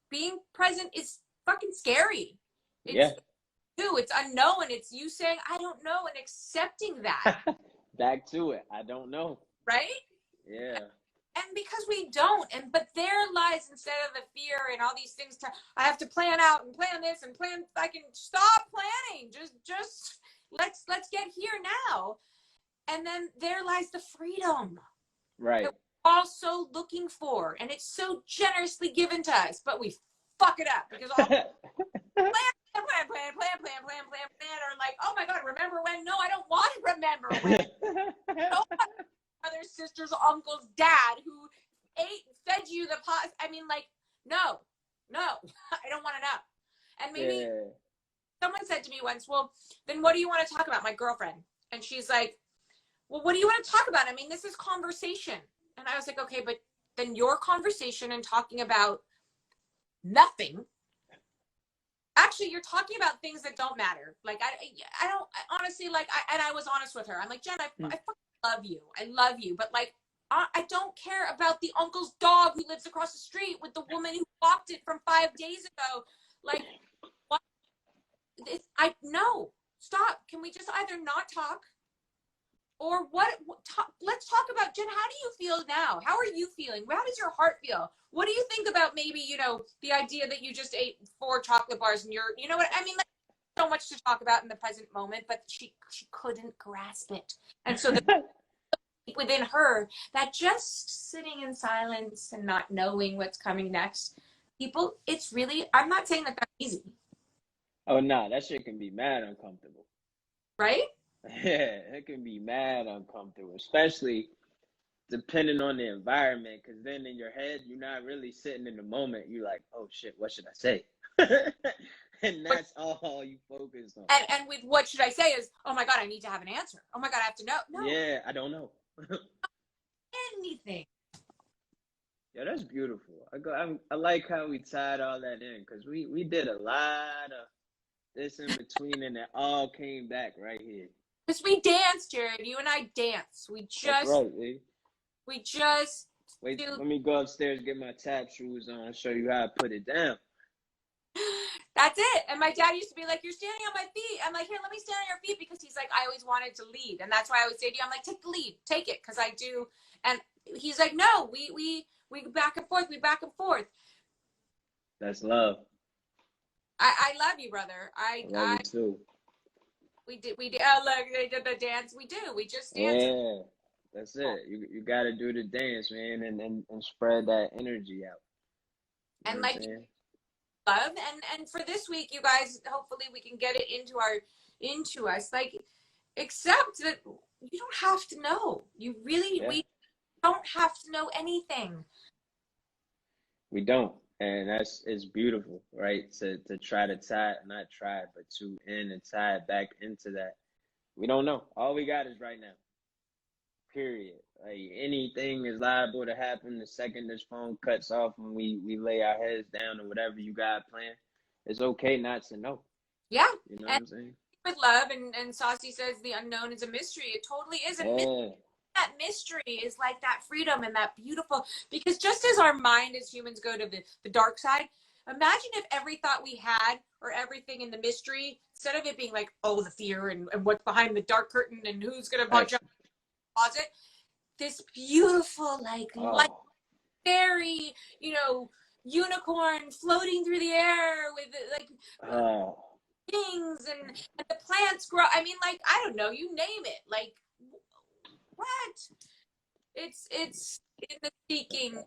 being present is fucking scary. It's new, it's unknown, it's you saying I don't know and accepting that. Back to it, I don't know. Right? Yeah. And because we don't, but there lies, instead of the fear and all these things, I have to plan out and plan this and plan, I can stop planning. Just let's get here now. And then there lies the freedom. Right. That we're all so looking for, and it's so generously given to us, but we fuck it up because all plan, or like, oh my God, remember when? No, I don't want to remember when. No, brothers, sisters, uncles, dad who fed you the pot. I mean, like, no, I don't want to know. And maybe someone said to me once, well, then what do you want to talk about? My girlfriend. And she's like, well, what do you want to talk about? I mean, this is conversation. And I was like, okay, but then your conversation and talking about nothing. Actually, you're talking about things that don't matter. Like, I don't, honestly, like, and I was honest with her. I'm like, Jen, I fucking love you. I love you. But like, I don't care about the uncle's dog who lives across the street with the woman who walked it from 5 days ago. Like, what? No, stop. Can we just either not talk? Or let's talk about, Jen, how do you feel now? How are you feeling? How does your heart feel? What do you think about maybe, the idea that you just ate 4 chocolate bars and you know what I mean? Like, so much to talk about in the present moment, but she couldn't grasp it. And so within her, that just sitting in silence and not knowing what's coming next, people, it's really, I'm not saying that that's easy. Oh, no, that shit can be mad uncomfortable. Right? Yeah, it can be mad uncomfortable, especially depending on the environment, because then in your head, you're not really sitting in the moment. You're like, oh, shit, what should I say? And that's all you focus on. And with what should I say is, oh, my God, I need to have an answer. Oh, my God, I have to know. No. Yeah, I don't know. Anything. Yeah, that's beautiful. I like how we tied all that in, because we did a lot of this in between, and it all came back right here. Because we danced, Jarrod. You and I danced. That's right, babe. We just. Wait, let me go upstairs, get my tap shoes on, and show you how I put it down. That's it. And my dad used to be like, you're standing on my feet. I'm like, here, let me stand on your feet, because he's like, I always wanted to lead. And that's why I would say to you, I'm like, take the lead, take it, because I do. And he's like, no, we back and forth, we. That's love. I love you, brother. I love you too. We did. Oh, look, they did the dance. We do. We just dance. Yeah, that's it. You got to do the dance, man, and spread that energy out. You and like love, and for this week, you guys, hopefully we can get it into us. Like, accept that you don't have to know. We don't have to know anything. We don't. And it's beautiful, right? To try to not try, but to end and tie it back into that. We don't know. All we got is right now. Period. Like, anything is liable to happen the second this phone cuts off and we lay our heads down or whatever you got planned. It's okay not to know. Yeah. You know what I'm saying? With love, and Saucy says the unknown is a mystery. It totally is a mystery. That mystery is like that freedom and that beautiful, because just as our mind as humans go to the dark side, imagine if every thought we had or everything in the mystery, instead of it being like, oh, the fear and what's behind the dark curtain and who's going to punch up in the closet, this beautiful, like fairy, unicorn floating through the air with like things and the plants grow. I mean, like, I don't know, you name it. Like, what? It's in the seeking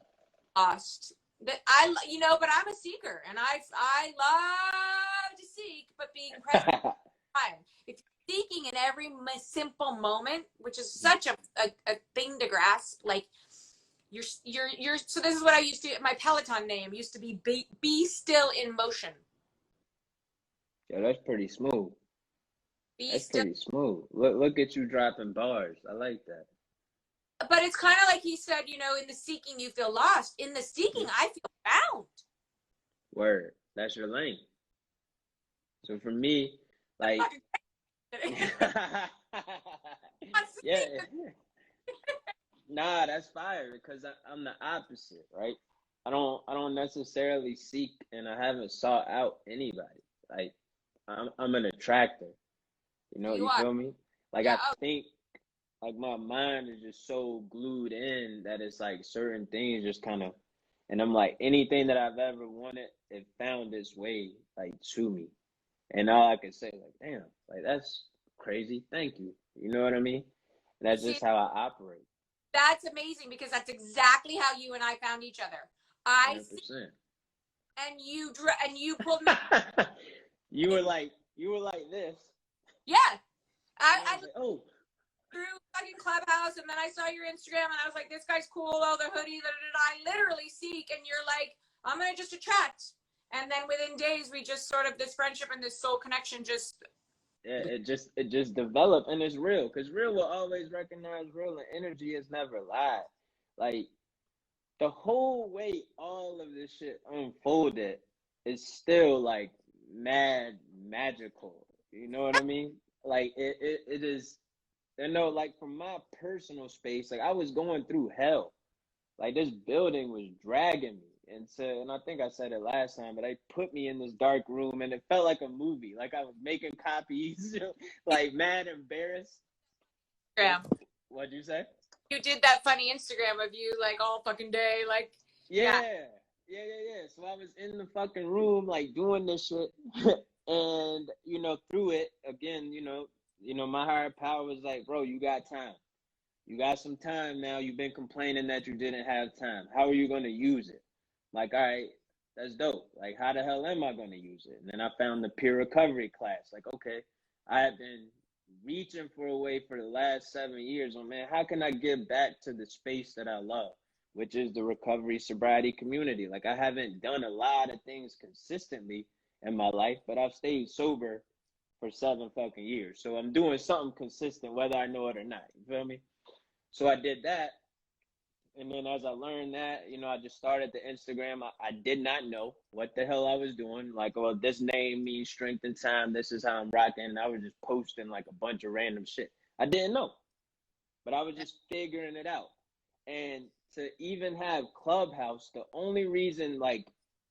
lost. That but I'm a seeker, and I love to seek, but being present. If you're seeking in every simple moment, which is such a thing to grasp, like you're. So this is what I used to. My Peloton name used to be still in motion. Yeah, that's pretty smooth. That's pretty smooth. Look at you dropping bars. I like that. But it's kind of like he said, you know, in the seeking you feel lost. In the seeking, I feel found. Word. That's your lane. So for me, like, yeah. Nah, that's fire because I'm the opposite, right? I don't necessarily seek, and I haven't sought out anybody. Like, I'm an attractor. You feel me? Like, yeah, I think, like, my mind is just so glued in that it's like certain things just kind of, and I'm like, anything that I've ever wanted, it found its way, like, to me. And all I can say, like, damn, like, that's crazy. Thank you. You know what I mean? And that's just how I operate. That's amazing because that's exactly how you and I found each other. 100%. And you pulled me. you were like this. Yeah. I was like, oh. Through fucking Clubhouse, and then I saw your Instagram, and I was like, this guy's cool. Oh, the hoodie that I literally seek, and you're like, I'm gonna just attract. And then within days, we just sort of this friendship and this soul connection just. Yeah, it just developed, and it's real, because real will always recognize real, and energy has never lied. Like, the whole way all of this shit unfolded is still like mad magical. You know what I mean? Like it is. Like from my personal space, like I was going through hell. Like this building was dragging me. And I think I said it last time, but they put me in this dark room and it felt like a movie. Like I was making copies, like mad embarrassed. Yeah. What'd you say? You did that funny Instagram of you like all fucking day, like. Yeah. So I was in the fucking room, like doing this shit. And, through it, again, my higher power was like, bro, you got time. You got some time now. You've been complaining that you didn't have time. How are you going to use it? Like, all right, that's dope. Like, how the hell am I going to use it? And then I found the peer recovery class. Like, okay, I have been reaching for a way for the last 7 years. Oh, man, how can I give back to the space that I love, which is the recovery sobriety community? Like, I haven't done a lot of things consistently in my life, but I've stayed sober for 7 fucking years. So I'm doing something consistent, whether I know it or not. You feel me? So I did that. And then as I learned that, I just started the Instagram. I did not know what the hell I was doing. Like, well, this name means strength and time. This is how I'm rocking. And I was just posting like a bunch of random shit. I didn't know. But I was just figuring it out. And to even have Clubhouse, the only reason like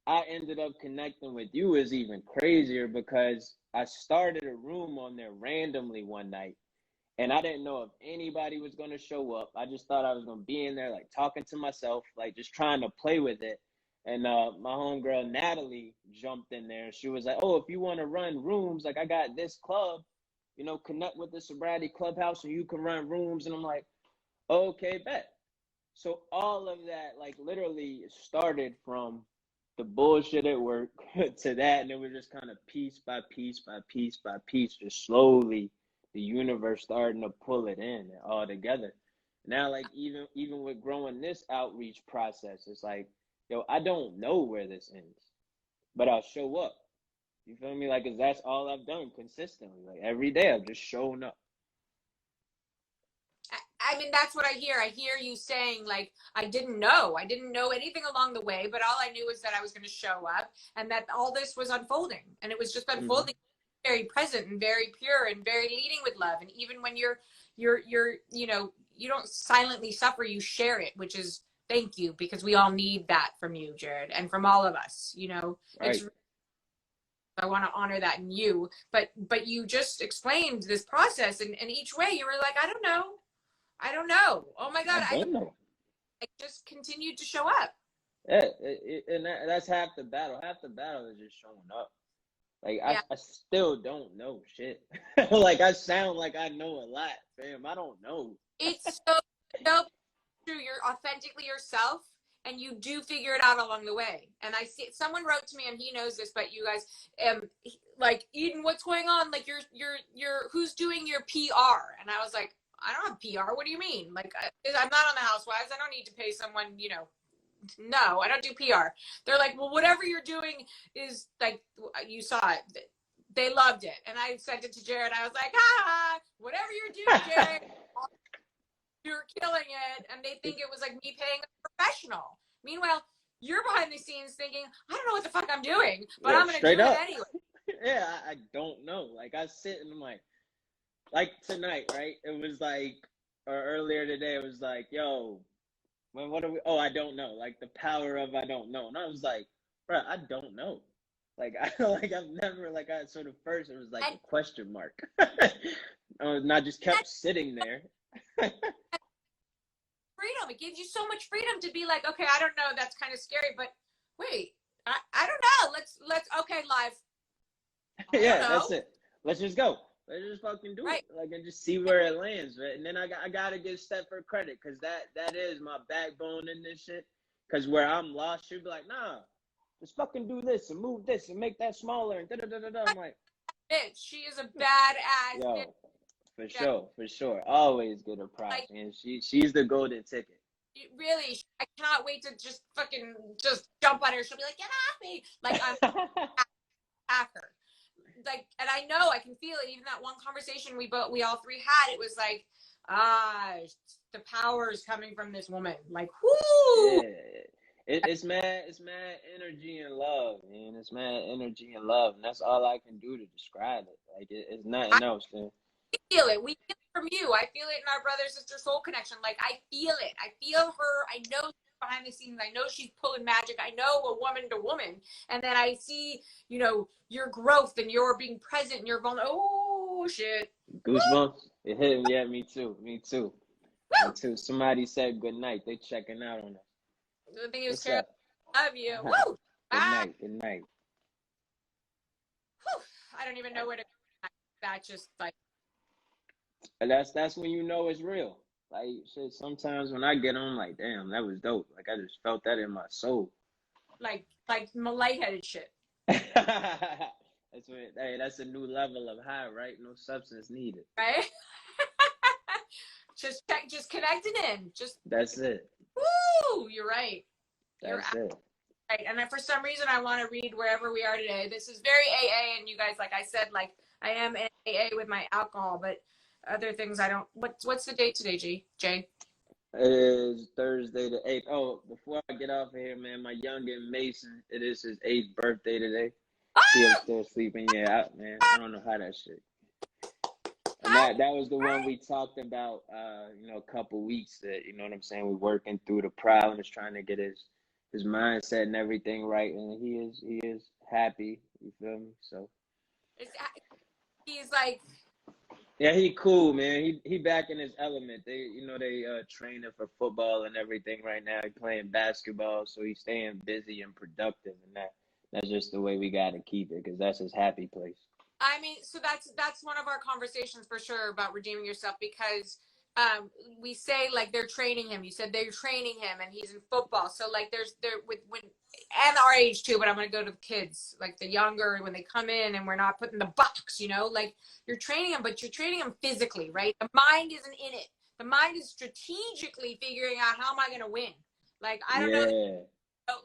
I ended up connecting with you is even crazier because I started a room on there randomly one night. And I didn't know if anybody was going to show up. I just thought I was going to be in there, like, talking to myself, like, just trying to play with it. And my homegirl, Natalie, jumped in there. She was like, oh, if you want to run rooms, like, I got this club, connect with the Sobriety Clubhouse and you can run rooms. And I'm like, okay, bet. So all of that, like, literally started from the bullshit at work to that. And it was just kind of piece by piece by piece by piece, just slowly the universe starting to pull it in all together. Now, like, even with growing this outreach process, it's like, yo, I don't know where this ends, but I'll show up. You feel me? Like, 'cause that's all I've done consistently. Like, every day I've just shown up. I mean, that's what I hear. I hear you saying, like, I didn't know anything along the way, but all I knew was that I was going to show up and that all this was unfolding, and it was just unfolding. Mm-hmm. Very present and very pure and very leading with love. And even when you're you don't silently suffer, you share it, which is thank you, because we all need that from you, Jarrod, and from all of us, right. I want to honor that in you, but you just explained this process, and each way you were like, I don't know. Oh my God. I don't know. I just continued to show up. Yeah. And that's half the battle. Half the battle is just showing up. Like, yeah. I still don't know shit. Like, I sound like I know a lot, fam. I don't know. It's so true. You're authentically yourself, and you do figure it out along the way. And I see someone wrote to me, and he knows this, but you guys, like, Eden, what's going on? Like, you're who's doing your PR? And I was like, I don't have PR. What do you mean? Like, I'm not on the Housewives. I don't need to pay someone, No, I don't do PR. They're like, well, whatever you're doing is like, you saw it. they loved it. And I sent it to Jarrod. I was like, whatever you're doing, Jarrod, you're killing it. And they think it was like me paying a professional. Meanwhile, you're behind the scenes thinking, I don't know what the fuck I'm doing, but I'm going to do it anyway. Yeah, I don't know. Like, I sit and I'm like tonight, right? It was like, or earlier today, it was like, yo, what are we? Oh, I don't know. Like, the power of I don't know. And I was like, bro, I don't know. Like, I've never, like, I sort of first, it was like a question mark. And I just kept sitting there. Freedom. It gives you so much freedom to be like, okay, I don't know. That's kind of scary, but wait, I don't know. Let's, okay, live. Yeah, that's it. Let's just go. Let's just fucking do it. Like, and just see where it lands, right? And then I gotta give Steph her credit, because that is my backbone in this shit. Because where I'm lost, she'll be like, nah, just fucking do this and move this and make that smaller and da da da da da. I'm like, bitch, she is a badass. Yo, for sure. Always get her props, like, man. She's the golden ticket. Really, I cannot wait to just fucking just jump on her. She'll be like, get off me. Like, I'm at her. Like, and I know, I can feel it. Even that one conversation we all three had, it was like, the power is coming from this woman. Like, whoo. Yeah. It's mad energy and love, man. It's mad energy and love, and that's all I can do to describe it. Like, it's nothing else, man. I feel it. We feel it from you. I feel it in our brother-sister soul connection. Like, I feel it. I feel her. I know behind the scenes. I know she's pulling magic. I know a woman to woman. And then I see, you know, your growth and your being present and your vulnerable. Oh, shit. Goosebumps. It hit me. Yeah, me too. Me too. Me too. Somebody said good night. They checking out on us. I think it was Carol. Love you. Woo! Good night. Good night. Whew. I don't even know where to go. That just like. And that's when you know it's real. Like, shit, sometimes when I get on, like, damn, that was dope. Like, I just felt that in my soul. Like my lightheaded shit. That's a new level of high, right? No substance needed. Right? just connecting in. That's it. Woo! You're right. That's it. Right. And for some reason, I want to read Wherever We Are Today. This is very AA, and you guys, like I said, like, I am in AA with my alcohol, but other things I don't. What's the date today, Jay? It is Thursday the 8th. Oh, before I get off of here, man, my youngin' Mason, it is his 8th birthday today. He's still sleeping. Yeah, man, I don't know how that shit. And that was the one we talked about, you know, a couple weeks that, you know what I'm saying, we're working through the problems, trying to get his mindset and everything right, and he is happy, you feel me? So he's like, yeah, he cool, man. He back in his element. They training for football and everything right now. He playing basketball, so he's staying busy and productive, and that's just the way we got to keep it, because that's his happy place. I mean, so that's one of our conversations for sure about redeeming yourself, because we say, like, they're training him. You said they're training him, and he's in football. So, like, and our age too, but I'm going to go to the kids, like the younger, when they come in and we're not putting the box, you know, like, you're training them, but you're training them physically, right? The mind isn't in it. The mind is strategically figuring out, how am I going to win? Like, I don't know.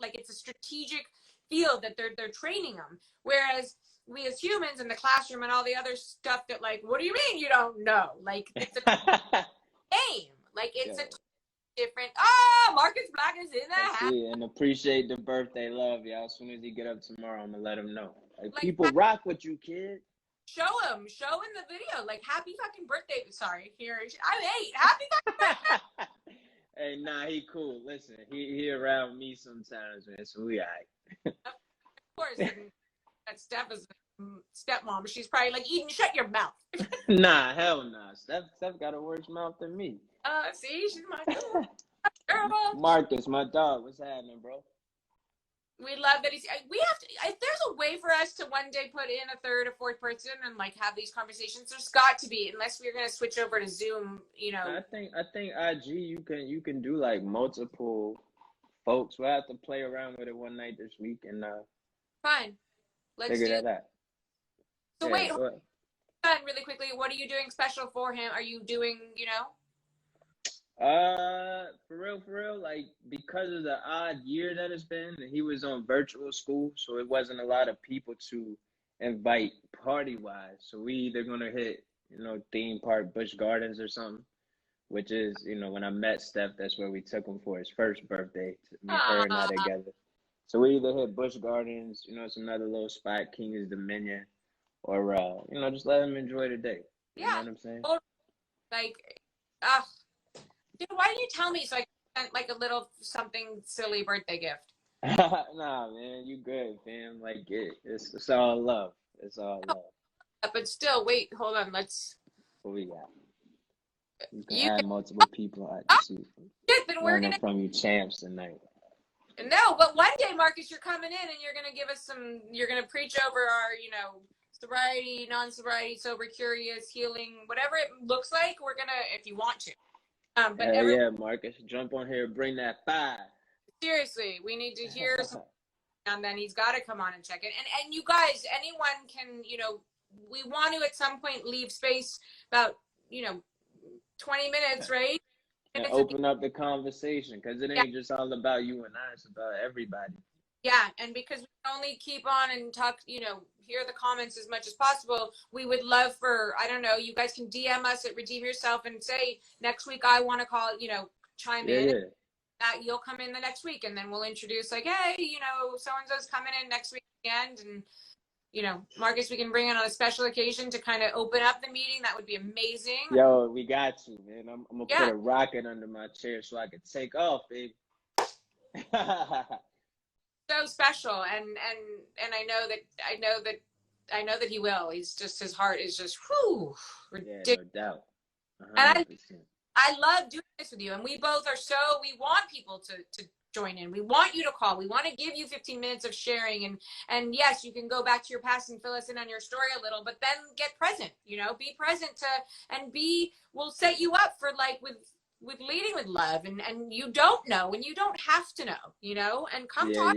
Like, it's a strategic field that they're training them. Whereas we as humans in the classroom and all the other stuff that, like, what do you mean you don't know? Like, it's a game. Like, it's a different. Marcus Black is in the house. And appreciate the birthday love, y'all. As soon as he get up tomorrow, I'm gonna let him know. Like, people rock with you, kid. Show him the video. Like, happy fucking birthday. Sorry, here I'm 8. Happy fucking birthday. Hey, nah, he cool. Listen, he around me sometimes, man. So we alright. Of course. That Steph is stepmom. She's probably like, Eden, shut your mouth. Nah, hell nah. Steph got a worse mouth than me. See, she's my girl. Terrible. Marcus, my dog, what's happening, bro? We love that we have to, if there's a way for us to one day put in a third or fourth person and, like, have these conversations, there's got to be, unless we're going to switch over to Zoom, you know. I think IG, you can do, like, multiple folks. We'll have to play around with it one night this week and fine. Let's figure that out. So wait, hold on really quickly. What are you doing special for him? Are you doing, you know? For real, like, because of the odd year that it's been, he was on virtual school, so it wasn't a lot of people to invite party wise. So we either gonna hit, theme park Busch Gardens or something, which is, when I met Steph, that's where we took him for his first birthday. Me, her, and I Ah, together. So we either hit Busch Gardens, it's another little spot, King's Dominion, or just let him enjoy the day. You know yeah. what I'm saying? Like, uh, dude, why didn't you tell me so I sent like a little something silly birthday gift? Nah, man, you good, fam. Like it's all love. It's all love. But still, wait, hold on. What we got? You can You add multiple people. I oh, just see shit, then we're learning gonna. from you champs tonight. No, but one day, Marcus, you're coming in and you're gonna give us you're gonna preach over our, sobriety, non-sobriety, sober, curious, healing, whatever it looks like. We're gonna, if you want to. But Hell yeah, Marcus, jump on here, bring that fire. Seriously, we need to hear some, and then he's got to come on and check it. And you guys, anyone can, we want to at some point leave space about, 20 minutes, right? And open up the conversation, because it ain't just all about you and I, it's about everybody. Yeah, and because we only keep on and talk, hear the comments as much as possible, we would love for, I don't know, you guys can DM us at Redeem Yourself and say, next week I want to call, chime in. Yeah. That you'll come in the next week, and then we'll introduce like, hey, so-and-so's coming in next weekend, and Marcus, we can bring in on a special occasion to kind of open up the meeting. That would be amazing. Yo, we got you, man. I'm gonna put a rocket under my chair so I can take off, baby. So special, and I know that he will. He's just, his heart is just ridiculous. Yeah, no doubt. 100%. And I love doing this with you, and we both are we want people to join in. We want you to call. We want to give you 15 minutes of sharing, and yes, you can go back to your past and fill us in on your story a little, but then get present, be present we'll set you up for like with leading with love, and you don't know, and you don't have to know, and come talk.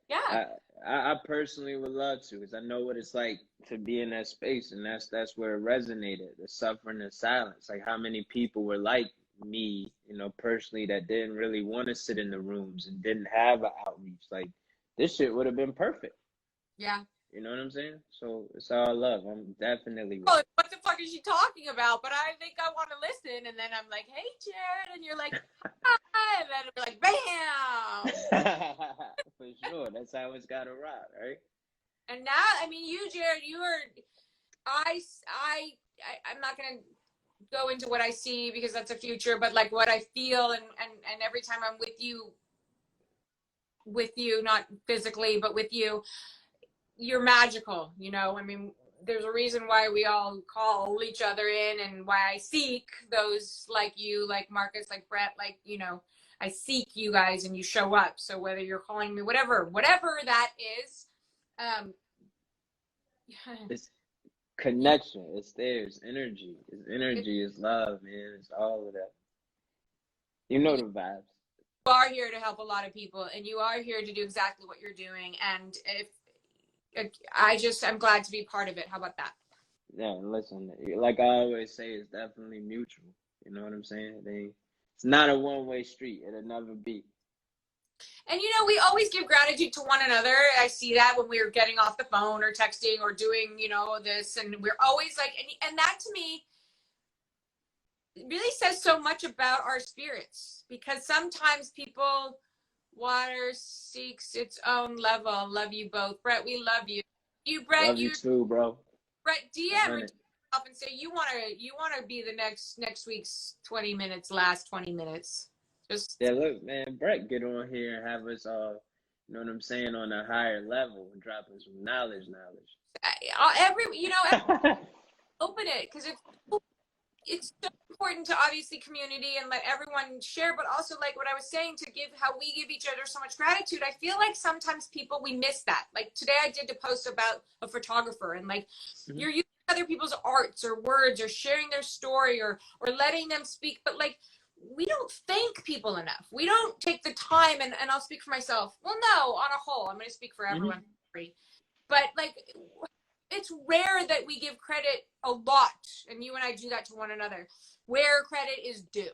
Yeah. I personally would love to, because I know what it's like to be in that space, and that's where it resonated, the suffering and silence. Like how many people were like me, personally, that didn't really want to sit in the rooms and didn't have an outreach. Like this shit would have been perfect. Yeah. You know what I'm saying? So it's all love. I'm definitely ready. Oh, what the fuck is she talking about? But I think I want to listen. And then I'm like, hey, Jarrod. And you're like, hi. And then we're like, bam. For sure. That's how it's got to rock, right? And now, I mean, you, Jarrod, you are, I'm not going to go into what I see because that's a future, but like what I feel. And every time I'm with you, not physically, but with you, you're magical, I mean, there's a reason why we all call each other in, and why I seek those like you, like Marcus, like Brett, like, I seek you guys and you show up. So whether you're calling me, whatever that is, it's connection. It's there. It's energy. It's energy. It's love, man. It's all of that. You know the vibes. You are here to help a lot of people, and you are here to do exactly what you're doing. And I'm glad to be part of it. How about that? Yeah, listen, like I always say, it's definitely mutual. You know what I'm saying? It's not a one-way street. It'll never be. And, we always give gratitude to one another. I see that when we're getting off the phone or texting or doing, this, and we're always like, and that to me really says so much about our spirits, because sometimes people, water seeks its own level. Love you both. Brett, we love you. You, Brett, love you too, bro. Brett, DM yourself and say you wanna be the next week's 20 minutes, last 20 minutes. Yeah, look, man, Brett, get on here and have us all, you know what I'm saying, on a higher level, and dropping some knowledge. Open it, because it's so important to obviously community and let everyone share, but also like what I was saying, to give how we give each other so much gratitude. I feel like sometimes we miss that. Like today I did a post about a photographer, and like you're using other people's arts or words or sharing their story or letting them speak, but like we don't thank people enough. We don't take the time, and I'll speak for myself. Well, no, on a whole, I'm going to speak for everyone. But like, it's rare that we give credit a lot, and you and I do that to one another, where credit is due,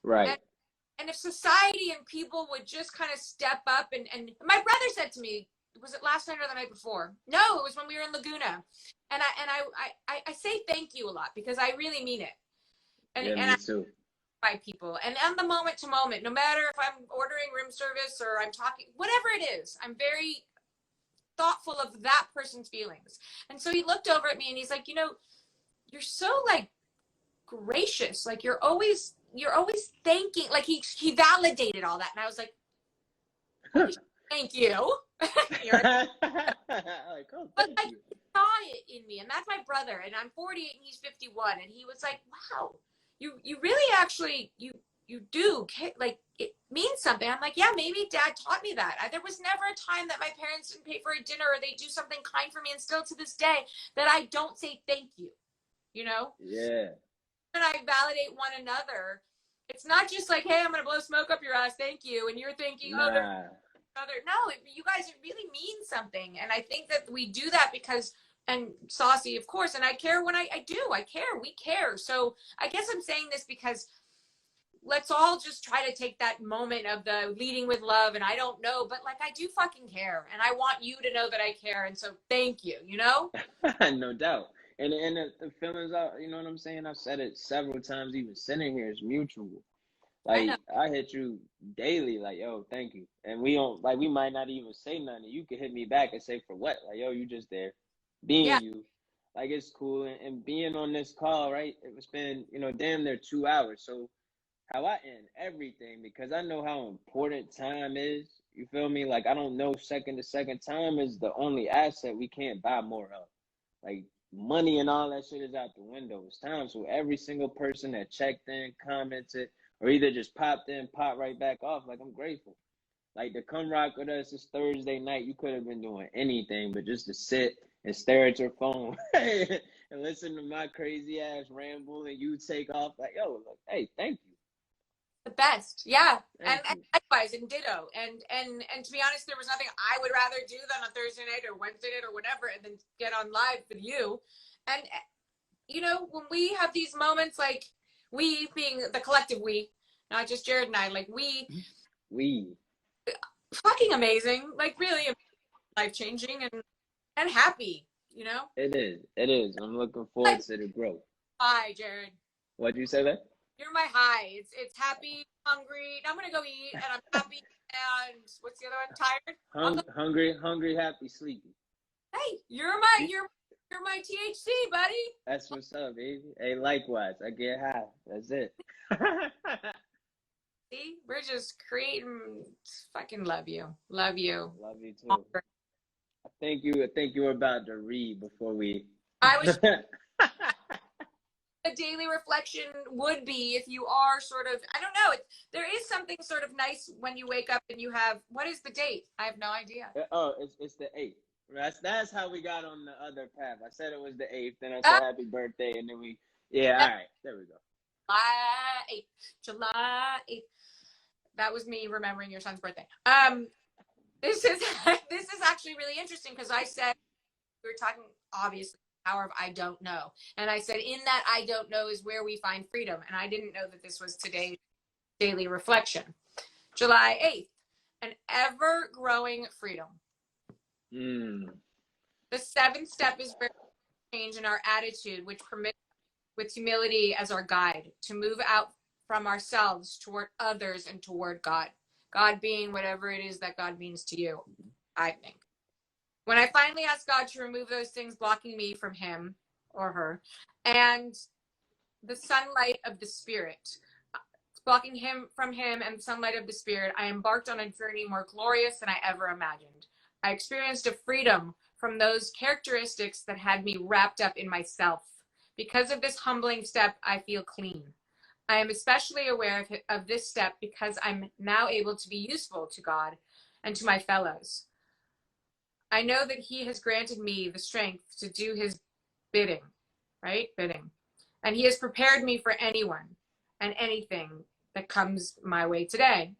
Right. And if society and people would just kind of step up, and my brother said to me, was it last night or the night before? No, it was when we were in Laguna. And I say thank you a lot because I really mean it. Yeah, And me too. by people, and on the moment to moment, no matter if I'm ordering room service or I'm talking, whatever it is, I'm very thoughtful of that person's feelings. And so he looked over at me and he's like, you're so like gracious, like you're always thanking, like he validated all that, and I was like, thank you. Like, oh, But thank like, you. he saw it in me, and that's my brother, and I'm 48 and he's 51, and he was like, wow, you really actually you do like, it means something. I'm like, yeah, maybe dad taught me that. There was never a time that my parents didn't pay for a dinner or they do something kind for me, and still to this day that I don't say thank you. Yeah. And I validate one another. It's not just like, hey, I'm gonna blow smoke up your ass, thank you, and you're thinking, oh, there's other. No, you guys really mean something, and I think that we do that because, and Saucy, of course, and I care when I care, we care. So I guess I'm saying this because let's all just try to take that moment of the leading with love, and I don't know, but like, I do fucking care, and I want you to know that I care, and so thank you. No doubt. And the feelings out, you know what I'm saying? I've said it several times, even sitting here, is mutual. Like, I hit you daily, like, yo, thank you. And we don't, like, we might not even say nothing. You could hit me back and say, for what? Like, yo, you just there. Being you. Like, it's cool. And being on this call, right? It's been, damn near 2 hours. So how I end everything, because I know how important time is. You feel me? Like, I don't know second to second. Time is the only asset we can't buy more of. Like, money and all that shit is out the window. It's time. So every single person that checked in, commented, or either just popped in, popped right back off, like, I'm grateful. Like, to come rock with us this Thursday night, you could have been doing anything, but just to sit and stare at your phone and listen to my crazy ass ramble, and you take off, like, yo, like, hey, thank you. The best. Yeah. And likewise, and ditto. And to be honest, there was nothing I would rather do than a Thursday night or Wednesday night or whatever, and then get on live with you. And when we have these moments, like, we being the collective we, not just Jarrod and I, like, we fucking amazing, like, really life-changing and happy, It is. I'm looking forward to the growth. Hi, Jarrod. What'd you say there? You're my high. It's happy, hungry. I'm gonna go eat, and I'm happy. And what's the other one? Tired. Hungry, happy, sleepy. Hey, you're my THC, buddy. That's what's up, baby. Hey, likewise. I get high. That's it. See, we're just creating. Fucking love you. Love you. Love you too. I think you were about to read before we. I was. A daily reflection would be, if you are sort of, I don't know, there is something sort of nice when you wake up and you have, what is the date? I have no idea. Oh, it's the 8th. That's how we got on the other path. I said it was the 8th, then I said happy birthday, and then all right, there we go. July 8th. That was me remembering your son's birthday. This is actually really interesting, because I said, we were talking, obviously, power of I don't know. And I said, in that I don't know is where we find freedom. And I didn't know that this was today's daily reflection. July 8th, an ever-growing freedom. The 7th step is change in our attitude, which permits, with humility as our guide, to move out from ourselves toward others and toward God. God being whatever it is that God means to you, I think. When I finally asked God to remove those things blocking me from him or her, and the sunlight of the Spirit, blocking him from him and the sunlight of the Spirit, I embarked on a journey more glorious than I ever imagined. I experienced a freedom from those characteristics that had me wrapped up in myself. Because of this humbling step, I feel clean. I am especially aware of this step because I'm now able to be useful to God and to my fellows. I know that he has granted me the strength to do his bidding, right? Bidding. And he has prepared me for anyone and anything that comes my way today.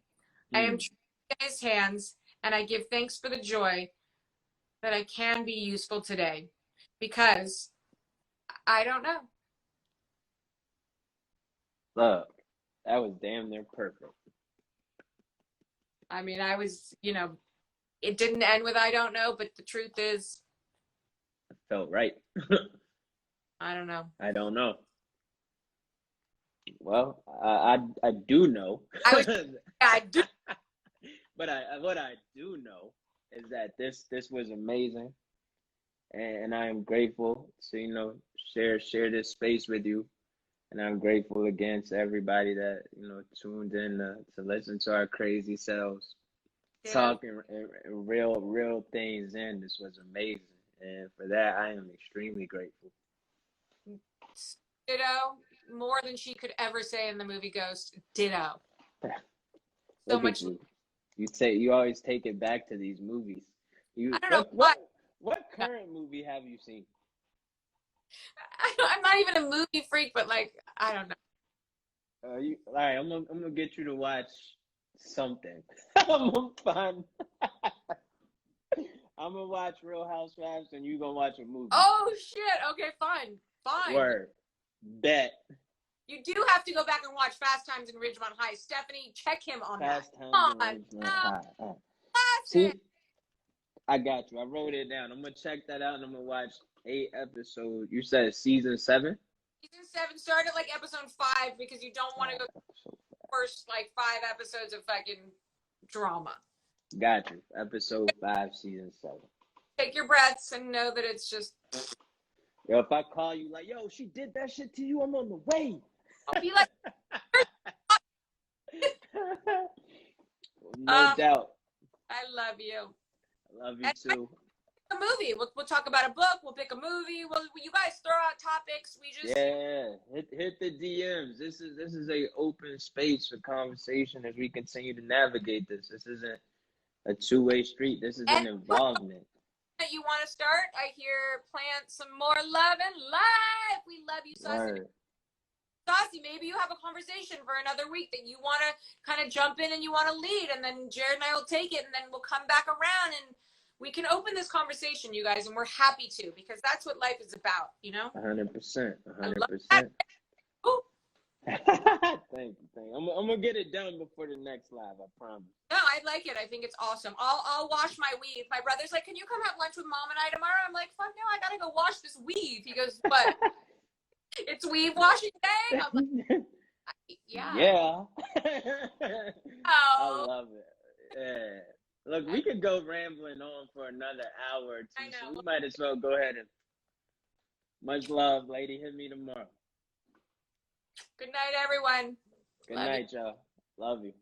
I am in his hands, and I give thanks for the joy that I can be useful today, because I don't know. Look, that was damn near perfect. I mean, I was, it didn't end with I don't know, but the truth is, It felt right. I don't know. I don't know. Well, I do know. I do. But what I do know is that this was amazing, and I am grateful to share this space with you, and I'm grateful again to everybody that tuned in to listen to our crazy selves talking real things. And this was amazing, and for that I am extremely grateful. Ditto. More than she could ever say in the movie Ghost. Ditto. So much. You always take it back to these movies. I don't know what current movie have you seen? I'm not even a movie freak, but like I don't know. All right, I'm gonna get you to watch something. I'm gonna watch Real Housewives, and you gonna watch a movie. Oh shit! Okay, fine. Word. Bet. You do have to go back and watch Fast Times in Ridgemont High. Stephanie, check him on Fast that. Times in Ridgemont High. See, I got you. I wrote it down. I'm gonna check that out, and I'm gonna watch 8 episodes. You said season 7? Season 7 started like episode 5 because you don't want to go first like 5 episodes of fucking drama. Got you. Episode 5, season 7. Take your breaths and know that it's just. Yo, if I call you like, yo, she did that shit to you, I'm on the way. I'll be like, no doubt. I love you. I love you too. A movie. We'll talk about a book. We'll pick a movie. You guys throw out topics. We just hit the DMs. This is a open space for conversation as we continue to navigate this. This isn't a two-way street. This is an involvement. That you want to start? I hear plant some more love and life. We love you, Saucy. Saucy, maybe you have a conversation for another week that you want to kind of jump in and you want to lead, and then Jarrod and I will take it, and then we'll come back around and we can open this conversation, you guys, and we're happy to, because that's what life is about, 100%. 100%. Thank you. I'm gonna get it done before the next live. I promise. No, I like it. I think it's awesome. I'll wash my weave. My brother's like, "Can you come have lunch with Mom and I tomorrow?" I'm like, "Fuck no, I gotta go wash this weave." He goes, "But it's weave washing day." I'm like, "Yeah." I love it. Yeah. Look, we could go rambling on for another hour or two, so we might as well go ahead and. Much love, lady. Hit me tomorrow. Good night, everyone. Good night, y'all. Love you.